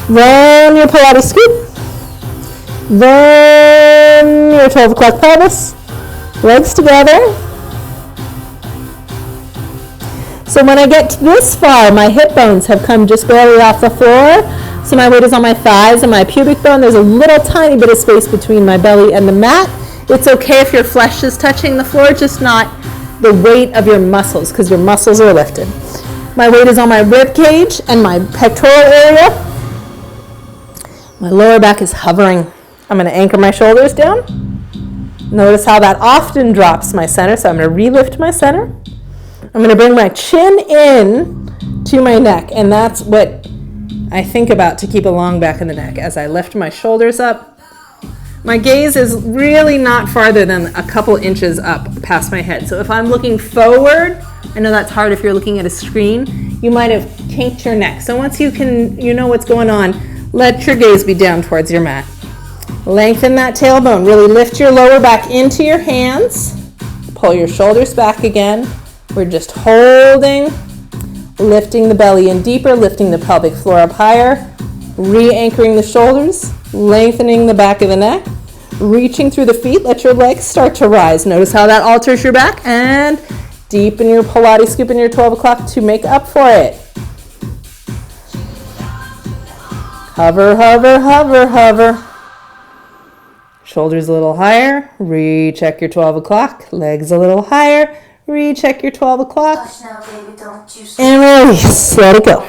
Then your Pilates scoop. Then your 12 o'clock pelvis. Legs together. So when I get to this far, my hip bones have come just barely off the floor. So my weight is on my thighs and my pubic bone. There's a little tiny bit of space between my belly and the mat. It's okay if your flesh is touching the floor, just not the weight of your muscles, because your muscles are lifted. My weight is on my rib cage and my pectoral area. My lower back is hovering. I'm going to anchor my shoulders down. Notice how that often drops my center, so I'm going to relift my center. I'm going to bring my chin in to my neck, and that's what I think about to keep a long back of the neck. As I lift my shoulders up, my gaze is really not farther than a couple inches up past my head. So if I'm looking forward, I know that's hard if you're looking at a screen, you might have kinked your neck. So once you know what's going on, let your gaze be down towards your mat. Lengthen that tailbone. Really lift your lower back into your hands. Pull your shoulders back again. We're just holding, lifting the belly in deeper, lifting the pelvic floor up higher, re-anchoring the shoulders, lengthening the back of the neck, reaching through the feet. Let your legs start to rise. Notice how that alters your back, and deepen your Pilates scoop in your 12 o'clock to make up for it. Hover, hover, hover, hover. Shoulders a little higher, recheck your 12 o'clock, legs a little higher, recheck your 12 o'clock, and release, let it go.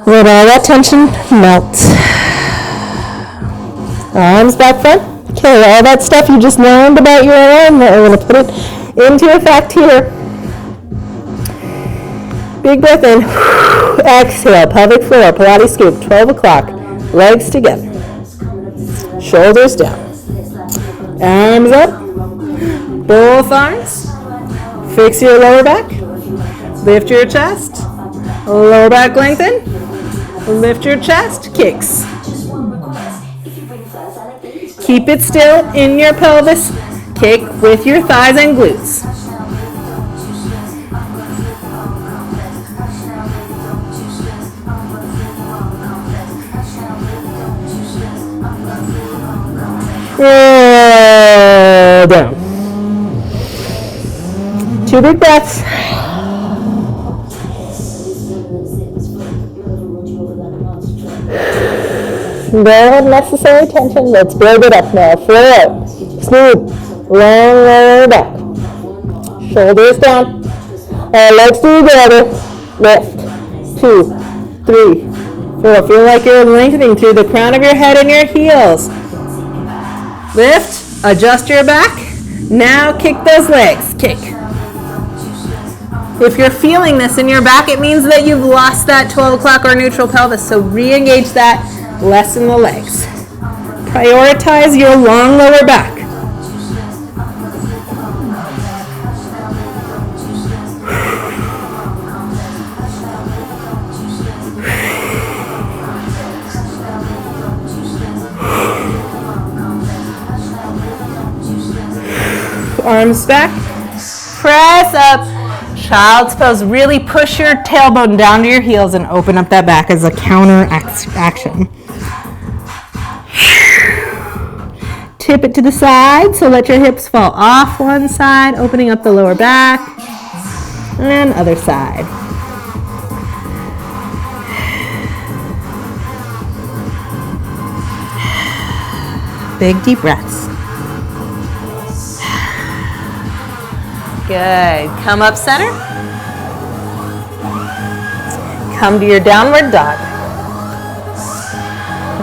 Let all that tension melt. Arms back front. Okay, all that stuff you just learned about your arm, we're going to put it into effect here. Big breath in. Exhale, pelvic floor, Pilates scoop, 12 o'clock, legs together. Shoulders down. Arms up. Both arms. Fix your lower back. Lift your chest. Lower back lengthen. Lift your chest. Kicks. Keep it still in your pelvis. Kick with your thighs and glutes. Roll down. 2 big breaths. No unnecessary tension. Let's build it up now. Floor. Smooth. Long lower back. Shoulders down. Legs together. Lift. 2, 3, 4. Feel like you're lengthening through the crown of your head and your heels. Lift, adjust your back. Now kick those legs. Kick. If you're feeling this in your back, it means that you've lost that 12 o'clock or neutral pelvis. So re-engage that, lessen the legs. Prioritize your long lower back. Arms back, press up, child's pose. Really push your tailbone down to your heels and open up that back as a counter action. Tip it to the side, so let your hips fall off one side, opening up the lower back, and other side. Big deep breaths. Good. Come up center. Come to your downward dog.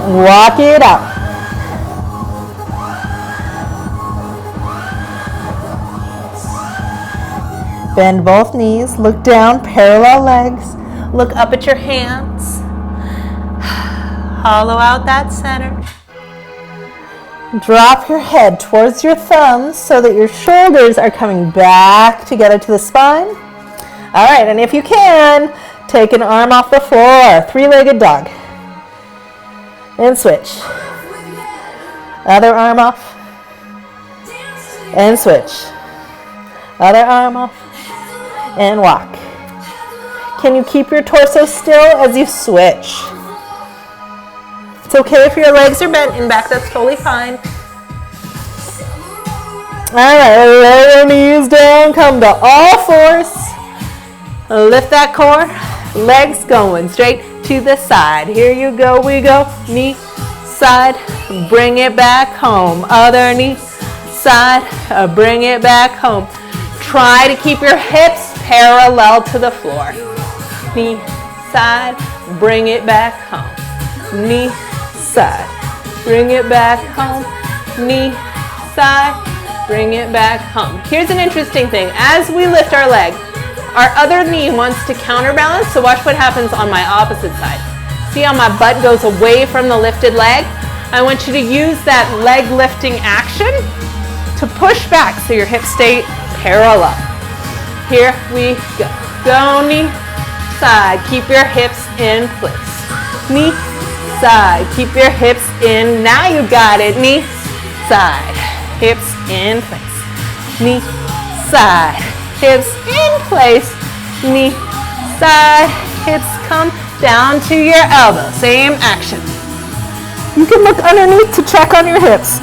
Walk it out. Bend both knees. Look down, parallel legs. Look up at your hands. Hollow out that center. Drop your head towards your thumbs so that your shoulders are coming back together to the spine. All right, and if you can, take an arm off the floor, 3-legged dog. And switch. Other arm off. And switch. Other arm off. And walk. Can you keep your torso still as you switch? It's okay if your legs are bent in back, that's totally fine. All right, lay your knees down, come to all fours. Lift that core, legs going straight to the side. Here you go, we go, knee, side, bring it back home. Other knee, side, bring it back home. Try to keep your hips parallel to the floor. Knee, side, bring it back home. Knee, side, bring it back home. Knee, side, bring it back home. Here's an interesting thing. As we lift our leg, Our other knee wants to counterbalance, so watch what happens on my opposite side. See how my butt goes away from the lifted leg? I want you to use that leg lifting action to push back so your hips stay parallel. Here we go. Go knee, side. Keep your hips in place. Knee, side. Keep your hips in. Now you got it. Knee, side. Hips in place. Knee, side. Hips in place. Knee, side. Hips come down to your elbow. Same action. You can look underneath to check on your hips.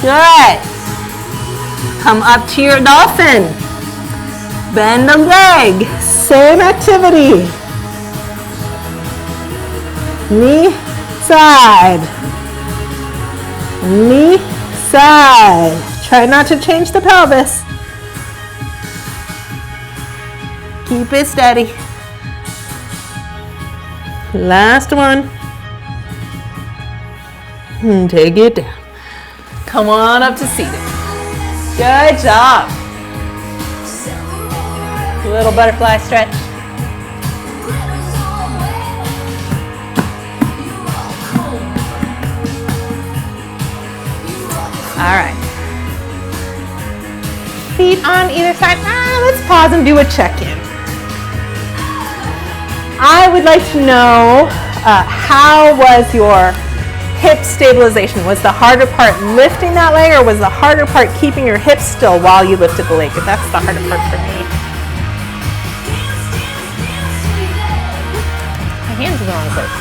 Good. Come up to your dolphin. Bend the leg. Same activity. Knee, side. Knee, side. Try not to change the pelvis. Keep it steady. Last one. Take it down. Come on up to seated. Good job. Little butterfly stretch. All right. Feet on either side. Let's pause and do a check-in. I would like to know how was your hip stabilization? Was the harder part lifting that leg, or was the harder part keeping your hips still while you lifted the leg? That's the harder part for me. My hands are in the wrong place.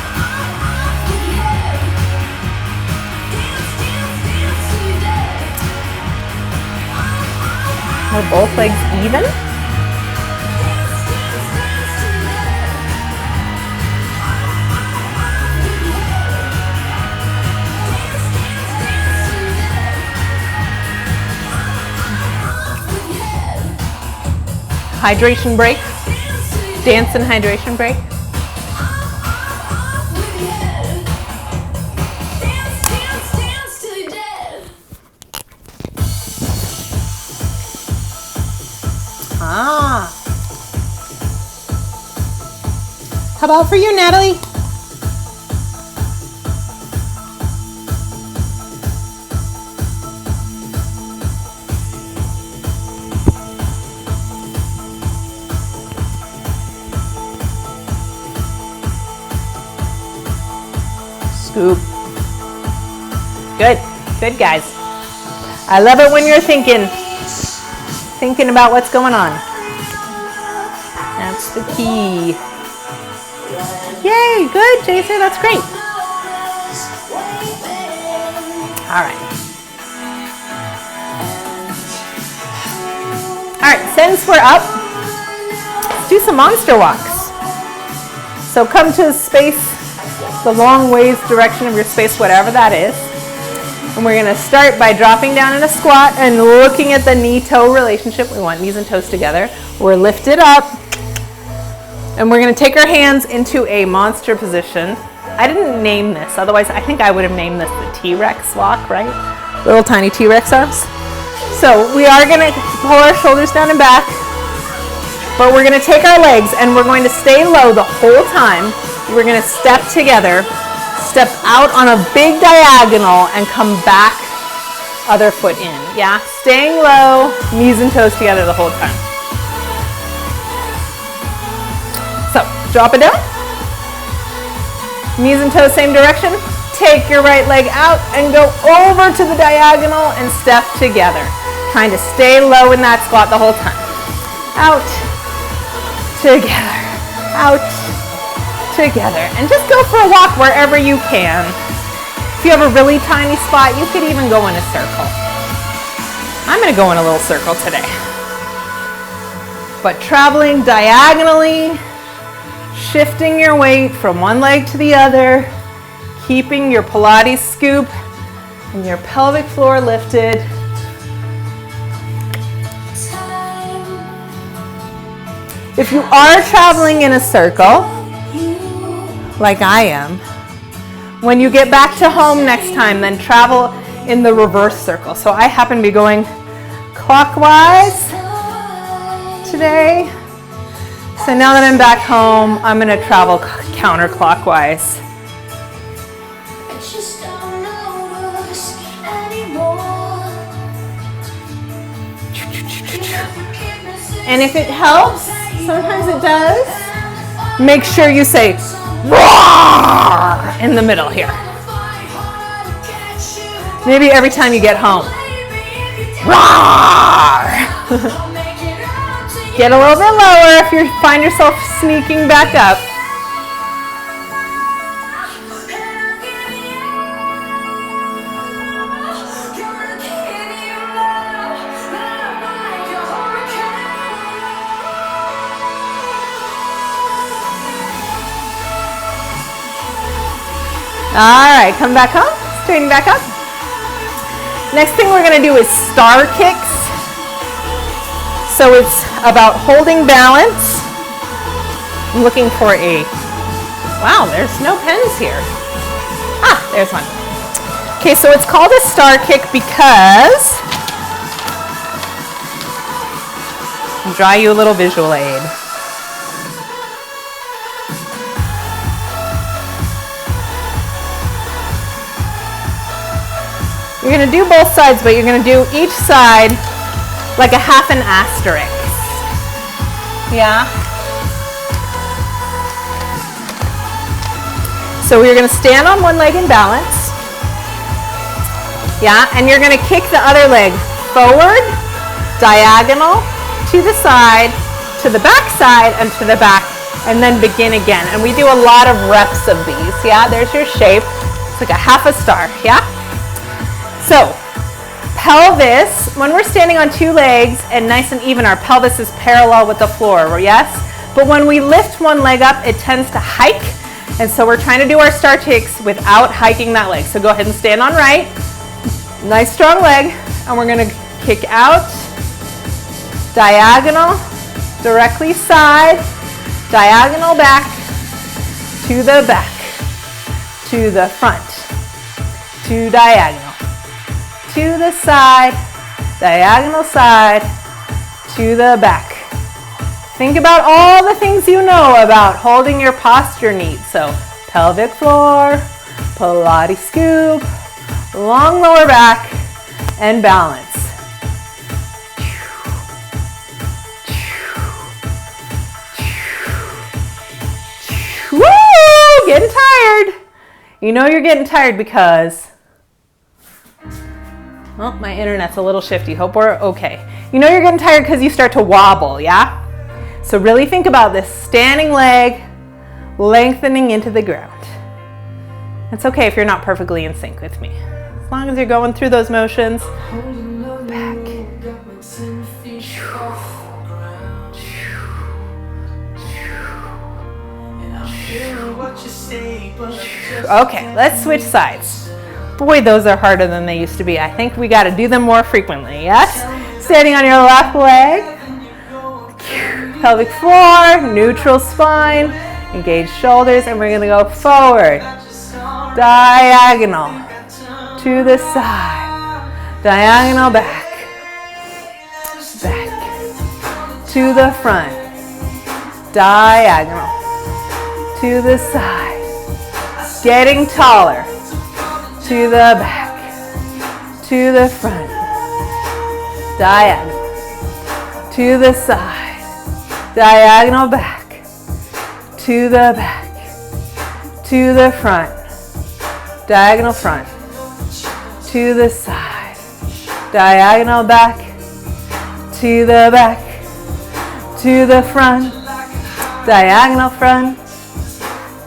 Are both legs even? Hydration break. Dance and hydration break. How about for you, Natalie? Scoop. Good. Good, guys. I love it when you're thinking about what's going on. That's the key. Yay, good, Jason, that's great. All right. All right, since we're up, let's do some monster walks. So come to a space, the long ways direction of your space, whatever that is. And we're gonna start by dropping down in a squat and looking at the knee-toe relationship. We want knees and toes together. We're lifted up. And we're going to take our hands into a monster position. I didn't name this, otherwise I think I would have named this the T-Rex walk, right? Little tiny T-Rex arms. So we are going to pull our shoulders down and back, but we're going to take our legs and we're going to stay low the whole time. We're going to step together, step out on a big diagonal and come back, other foot in. Yeah, staying low, knees and toes together the whole time. So, drop it down. Knees and toes same direction. Take your right leg out and go over to the diagonal and step together. Trying to stay low in that squat the whole time. Out, together, out, together. And just go for a walk wherever you can. If you have a really tiny spot, you could even go in a circle. I'm going to go in a little circle today. But traveling diagonally, shifting your weight from one leg to the other, keeping your Pilates scoop and your pelvic floor lifted. If you are traveling in a circle, like I am, When you get back to home next time, then travel in the reverse circle. So I happen to be going clockwise today. So now that I'm back home, I'm going to travel counterclockwise. And if it helps, sometimes it does, make sure you say roar in the middle here. Maybe every time you get home. Roar! Get a little bit lower if you find yourself sneaking back up. All right, come back up, straighten back up. Next thing we're gonna do is star kicks. So it's about holding balance. I'm looking for a, wow, there's no pens here. Ah, there's one. Okay, so it's called a star kick because, I'll draw you a little visual aid. You're going to do both sides, but you're going to do each side like a half an asterisk. Yeah? So you're going to stand on one leg in balance. Yeah? And you're going to kick the other leg forward, diagonal, to the side, to the back side, and to the back, and then begin again. And we do a lot of reps of these. Yeah? There's your shape. It's like a half a star. Yeah? So, pelvis, when we're standing on two legs and nice and even, our pelvis is parallel with the floor, yes? But when we lift one leg up, it tends to hike. And so we're trying to do our star kicks without hiking that leg. So go ahead and stand on right. Nice strong leg. And we're going to kick out, diagonal, directly side, diagonal back, to the front, to diagonal. To the side, diagonal side, to the back. Think about all the things you know about holding your posture neat. So pelvic floor, Pilates scoop, long lower back, and balance. Woo! Getting tired. You know you're getting tired because, well, my internet's a little shifty. Hope we're okay. You know you're getting tired because you start to wobble, yeah? So really think about this standing leg lengthening into the ground. It's okay if you're not perfectly in sync with me. As long as you're going through those motions. Back. Okay, let's switch sides. Boy, those are harder than they used to be. I think we got to do them more frequently, yes? Standing on your left leg, pelvic floor, neutral spine, engage shoulders, and we're going to go forward, diagonal, to the side, diagonal back, to the front, diagonal, to the side, getting taller, to the back, to the front, diagonal, to the side, diagonal back, to the back, to the front, diagonal front, to the side, diagonal back, to the back, to the front, diagonal front,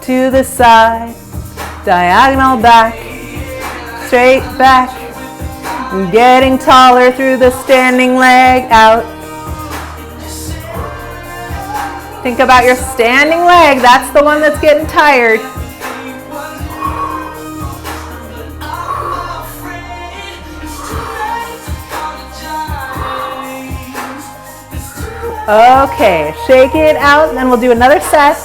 to the side, diagonal back, straight back, and getting taller through the standing leg out. Think about your standing leg. That's the one that's getting tired. Okay, shake it out, and then we'll do another set.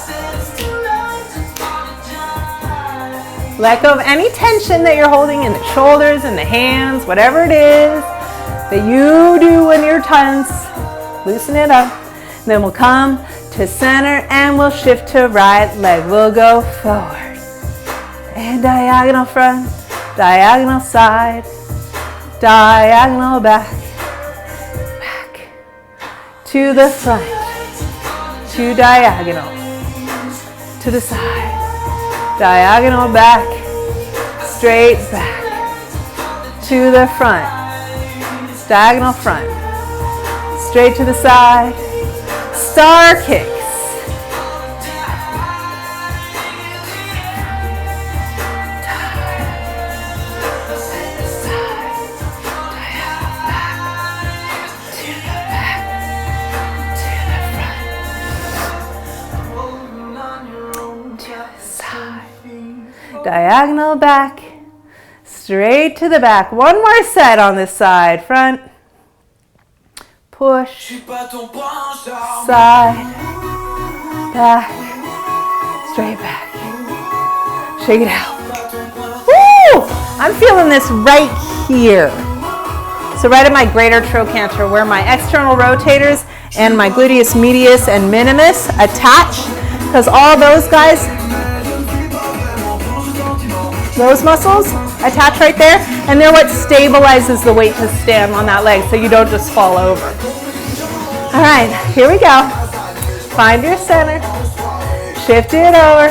Let go of any tension that you're holding in the shoulders and the hands, whatever it is that you do when you're tense. Loosen it up. Then we'll come to center and we'll shift to right leg. We'll go forward and diagonal front, diagonal side, diagonal back, back to the front, to diagonal, to the side, diagonal back, straight back, to the front, diagonal front, straight to the side, star kicks. Diagonal back, straight to the back. One more set on this side. Front, push, side, back, straight back. Shake it out. Woo! I'm feeling this right here. So right at my greater trochanter, where my external rotators and my gluteus medius and minimus attach, because all those guys, those muscles attach right there, and they're what stabilizes the weight to stand on that leg so you don't just fall over. All right, here we go. Find your center, shift it over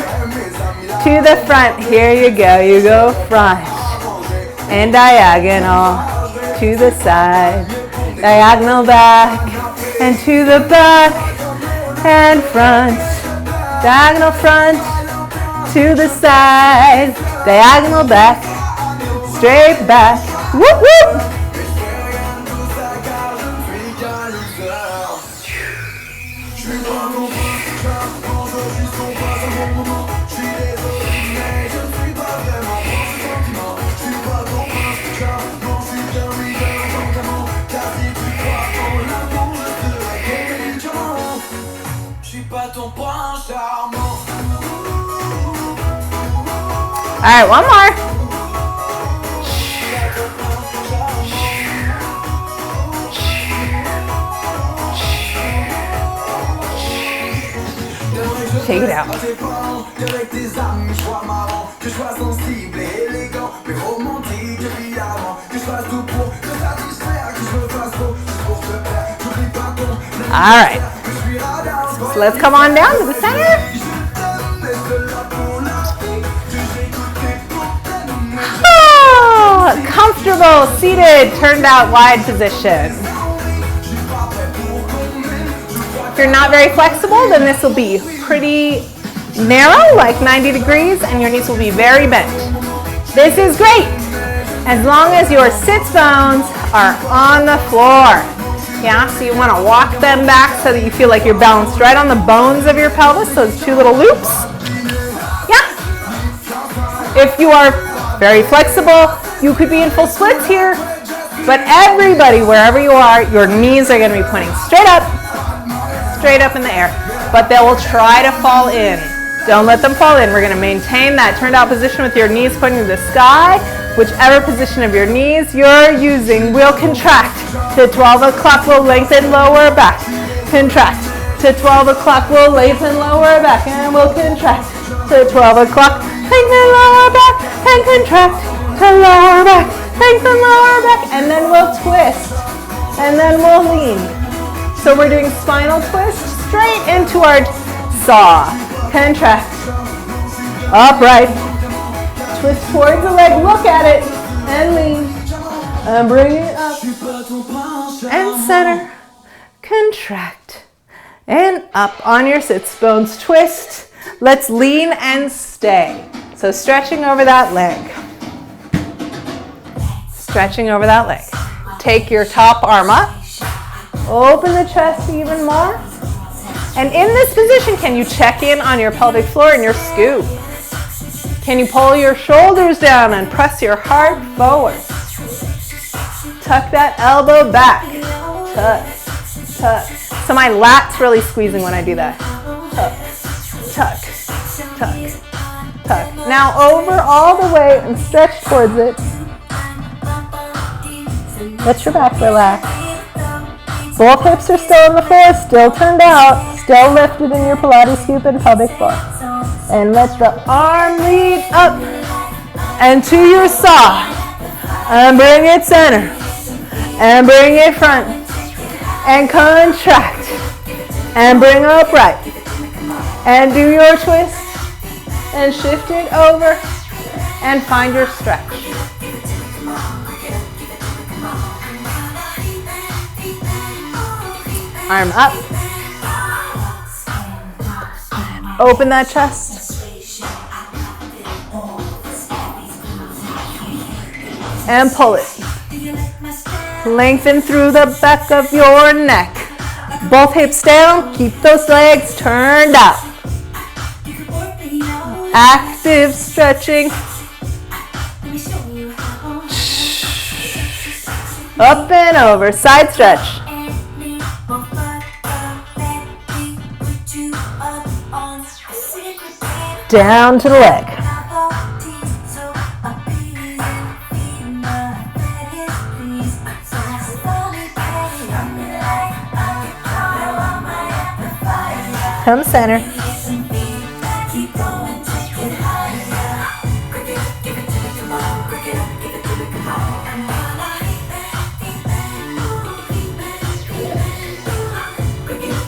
to the front. Here you go. You go front and diagonal to the side, diagonal back and to the back and front, diagonal front to the side, diagonal back, straight back, whoop whoop. All right, one more. Shake it out. All right. So let's come on down to the center. Comfortable, seated, turned out wide position. If you're not very flexible, then this will be pretty narrow, like 90 degrees, and your knees will be very bent. This is great, as long as your sits bones are on the floor. Yeah, so you want to walk them back so that you feel like you're balanced right on the bones of your pelvis, those two little loops. Yeah. If you are very flexible, you could be in full splits here, but everybody, wherever you are, your knees are going to be pointing straight up in the air, but they will try to fall in. Don't let them fall in. We're going to maintain that turned out position with your knees pointing to the sky. Whichever position of your knees you're using will contract. To 12 o'clock, we'll lengthen lower back. Contract. To 12 o'clock, we'll lengthen lower back, and we'll contract. To 12 o'clock, lengthen lower back, and contract. To lower back, lengthen lower back, and then we'll twist, and then we'll lean. So we're doing spinal twist straight into our saw. Contract. Upright. Twist towards the leg, look at it, and lean. And bring it up. And center. Contract. And up on your sits bones. Twist. Let's lean and stay. So stretching over that leg. Stretching over that leg. Take your top arm up. Open the chest even more. And in this position, can you check in on your pelvic floor and your scoop? Can you pull your shoulders down and press your heart forward? Tuck that elbow back. Tuck, tuck. So my lat's really squeezing when I do that. Tuck, tuck, tuck, tuck. Now over all the way and stretch towards it. Let your back relax. Both hips are still on the floor, still turned out, still lifted in your Pilates scoop and pelvic floor. And let the arm lead up and to your saw. And bring it center. And bring it front. And contract. And bring upright. And do your twist. And shift it over. And find your stretch. Arm up. Open that chest. And pull it. Lengthen through the back of your neck. Both hips down. Keep those legs turned out. Active stretching. Up and over. Side stretch. Down to the leg. Come center.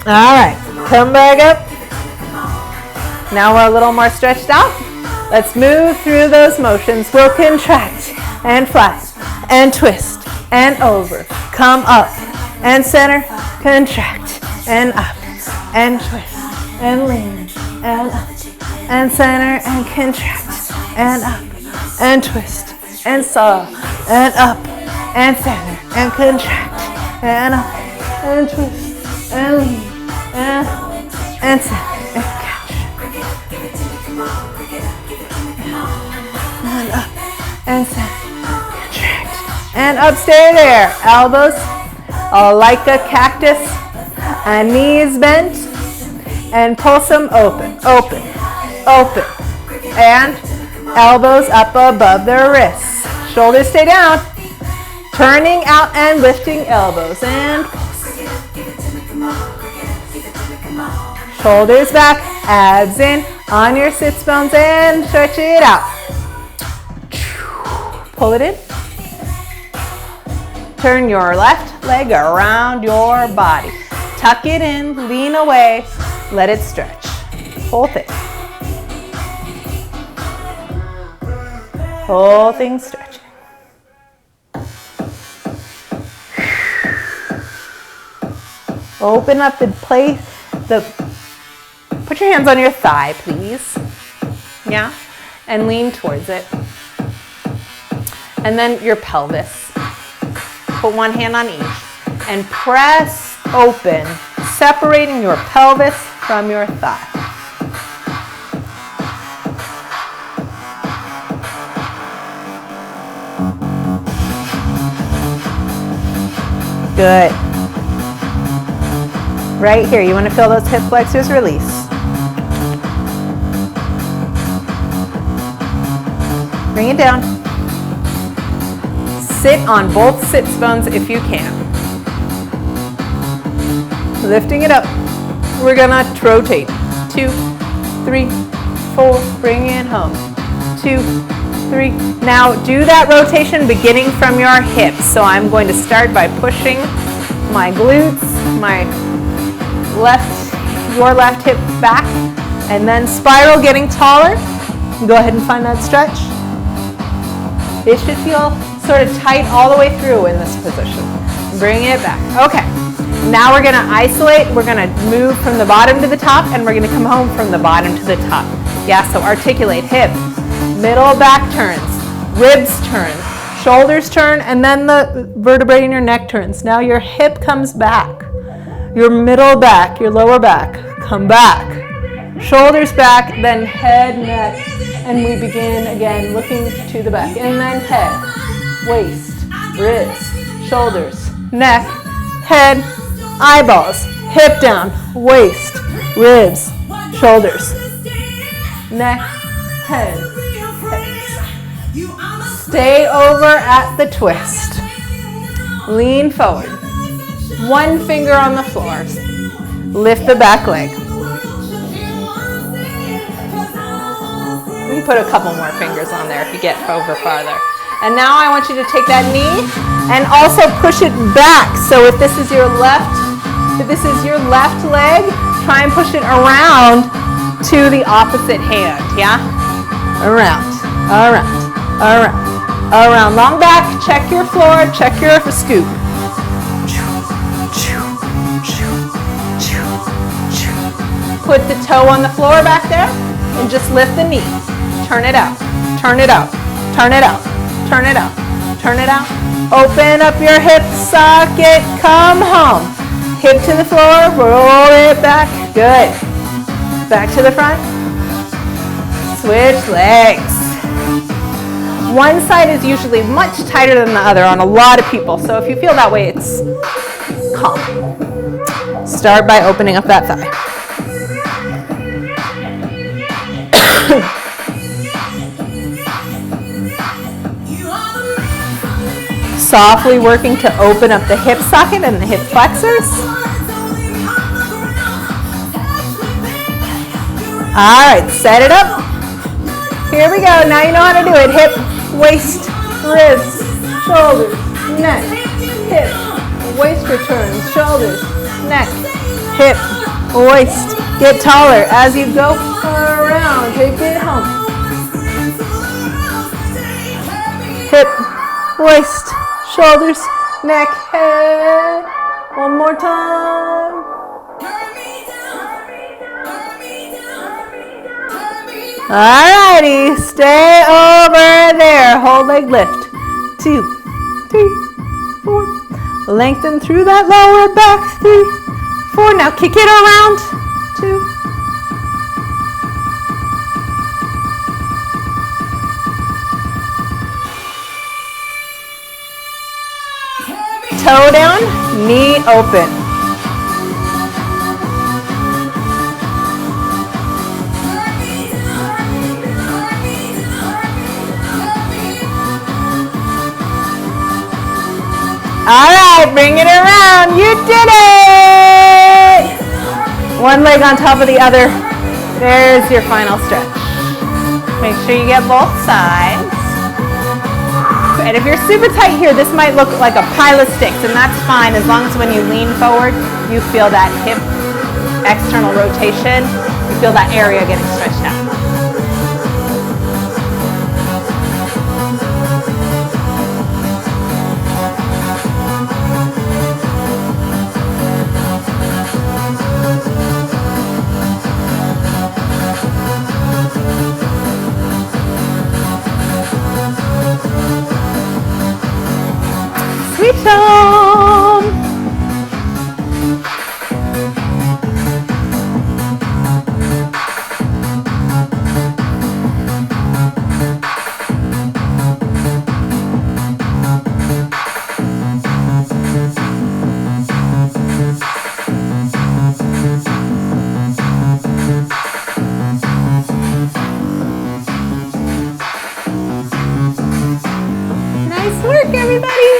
All right, come back up. Now we're a little more stretched out. Let's move through those motions. We'll contract and flat and twist and over. Come up and center, contract and up and twist and lean and up and center and contract and up and twist and saw and up and center and contract and up and twist and lean and center and catch and up and center, contract and up. Stay there. Elbows like a cactus and knees bent. And pulse them open, open, open. And elbows up above the wrists. Shoulders stay down. Turning out and lifting elbows. And pulse. Shoulders back, abs in on your sits bones and stretch it out. Pull it in. Turn your left leg around your body. Tuck it in, lean away. Let it stretch. Whole thing. Whole thing stretching. Open up the place. Put your hands on your thigh, please. Yeah? And lean towards it. And then your pelvis. Put one hand on each. And press open, separating your pelvis from your thigh. Good. Right here, you want to feel those hip flexors release. Bring it down. Sit on both sits bones if you can. Lifting it up. We're gonna rotate. 2, 3, 4. Bring it home. 2, 3. Now do that rotation beginning from your hips. So I'm going to start by pushing my glutes, your left hip back, and then spiral, getting taller. Go ahead and find that stretch. It should feel sort of tight all the way through in this position. Bring it back. Okay. Now we're going to isolate. We're going to move from the bottom to the top, and we're going to come home from the bottom to the top. Yeah, so articulate. Hip, middle back turns, ribs turn, shoulders turn, and then the vertebrae in your neck turns. Now your hip comes back. Your middle back, your lower back, come back. Shoulders back, then head, neck, and we begin again looking to the back. And then head, waist, ribs, shoulders, neck, head, eyeballs, hip down, waist, ribs, shoulders, neck, head, head. Stay over at the twist. Lean forward. One finger on the floor. Lift the back leg. You can put a couple more fingers on there if you get over farther. And now I want you to take that knee and also push it back. So if this is your left leg, try and push it around to the opposite hand, yeah? Around, around, around, around. Long back, check your floor, check your scoop. Put the toe on the floor back there and just lift the knee. Turn it out, turn it out, turn it out, turn it out, turn it out. Open up your hip socket, come home. Hip to the floor, roll it back, good. Back to the front. Switch legs. One side is usually much tighter than the other on a lot of people, so if you feel that way, it's calm. Start by opening up that thigh. Softly working to open up the hip socket and the hip flexors. All right, set it up. Here we go. Now you know how to do it. Hip, waist, wrists, shoulders, neck, hip, waist returns, shoulders, neck, hip, waist. Get taller as you go around. Take it home. Hip, waist, shoulders, neck, head. One more time. Alrighty, stay over there. Hold leg lift. 2, 3, 4. Lengthen through that lower back. 3, 4. Now kick it around. 2. Toe down, knee open. All right, bring it around. You did it! One leg on top of the other. There's your final stretch. Make sure you get both sides. And if you're super tight here, this might look like a pile of sticks, and that's fine as long as when you lean forward, you feel that hip external rotation. You feel that area getting stretched out. Sweet home. Nice work, everybody.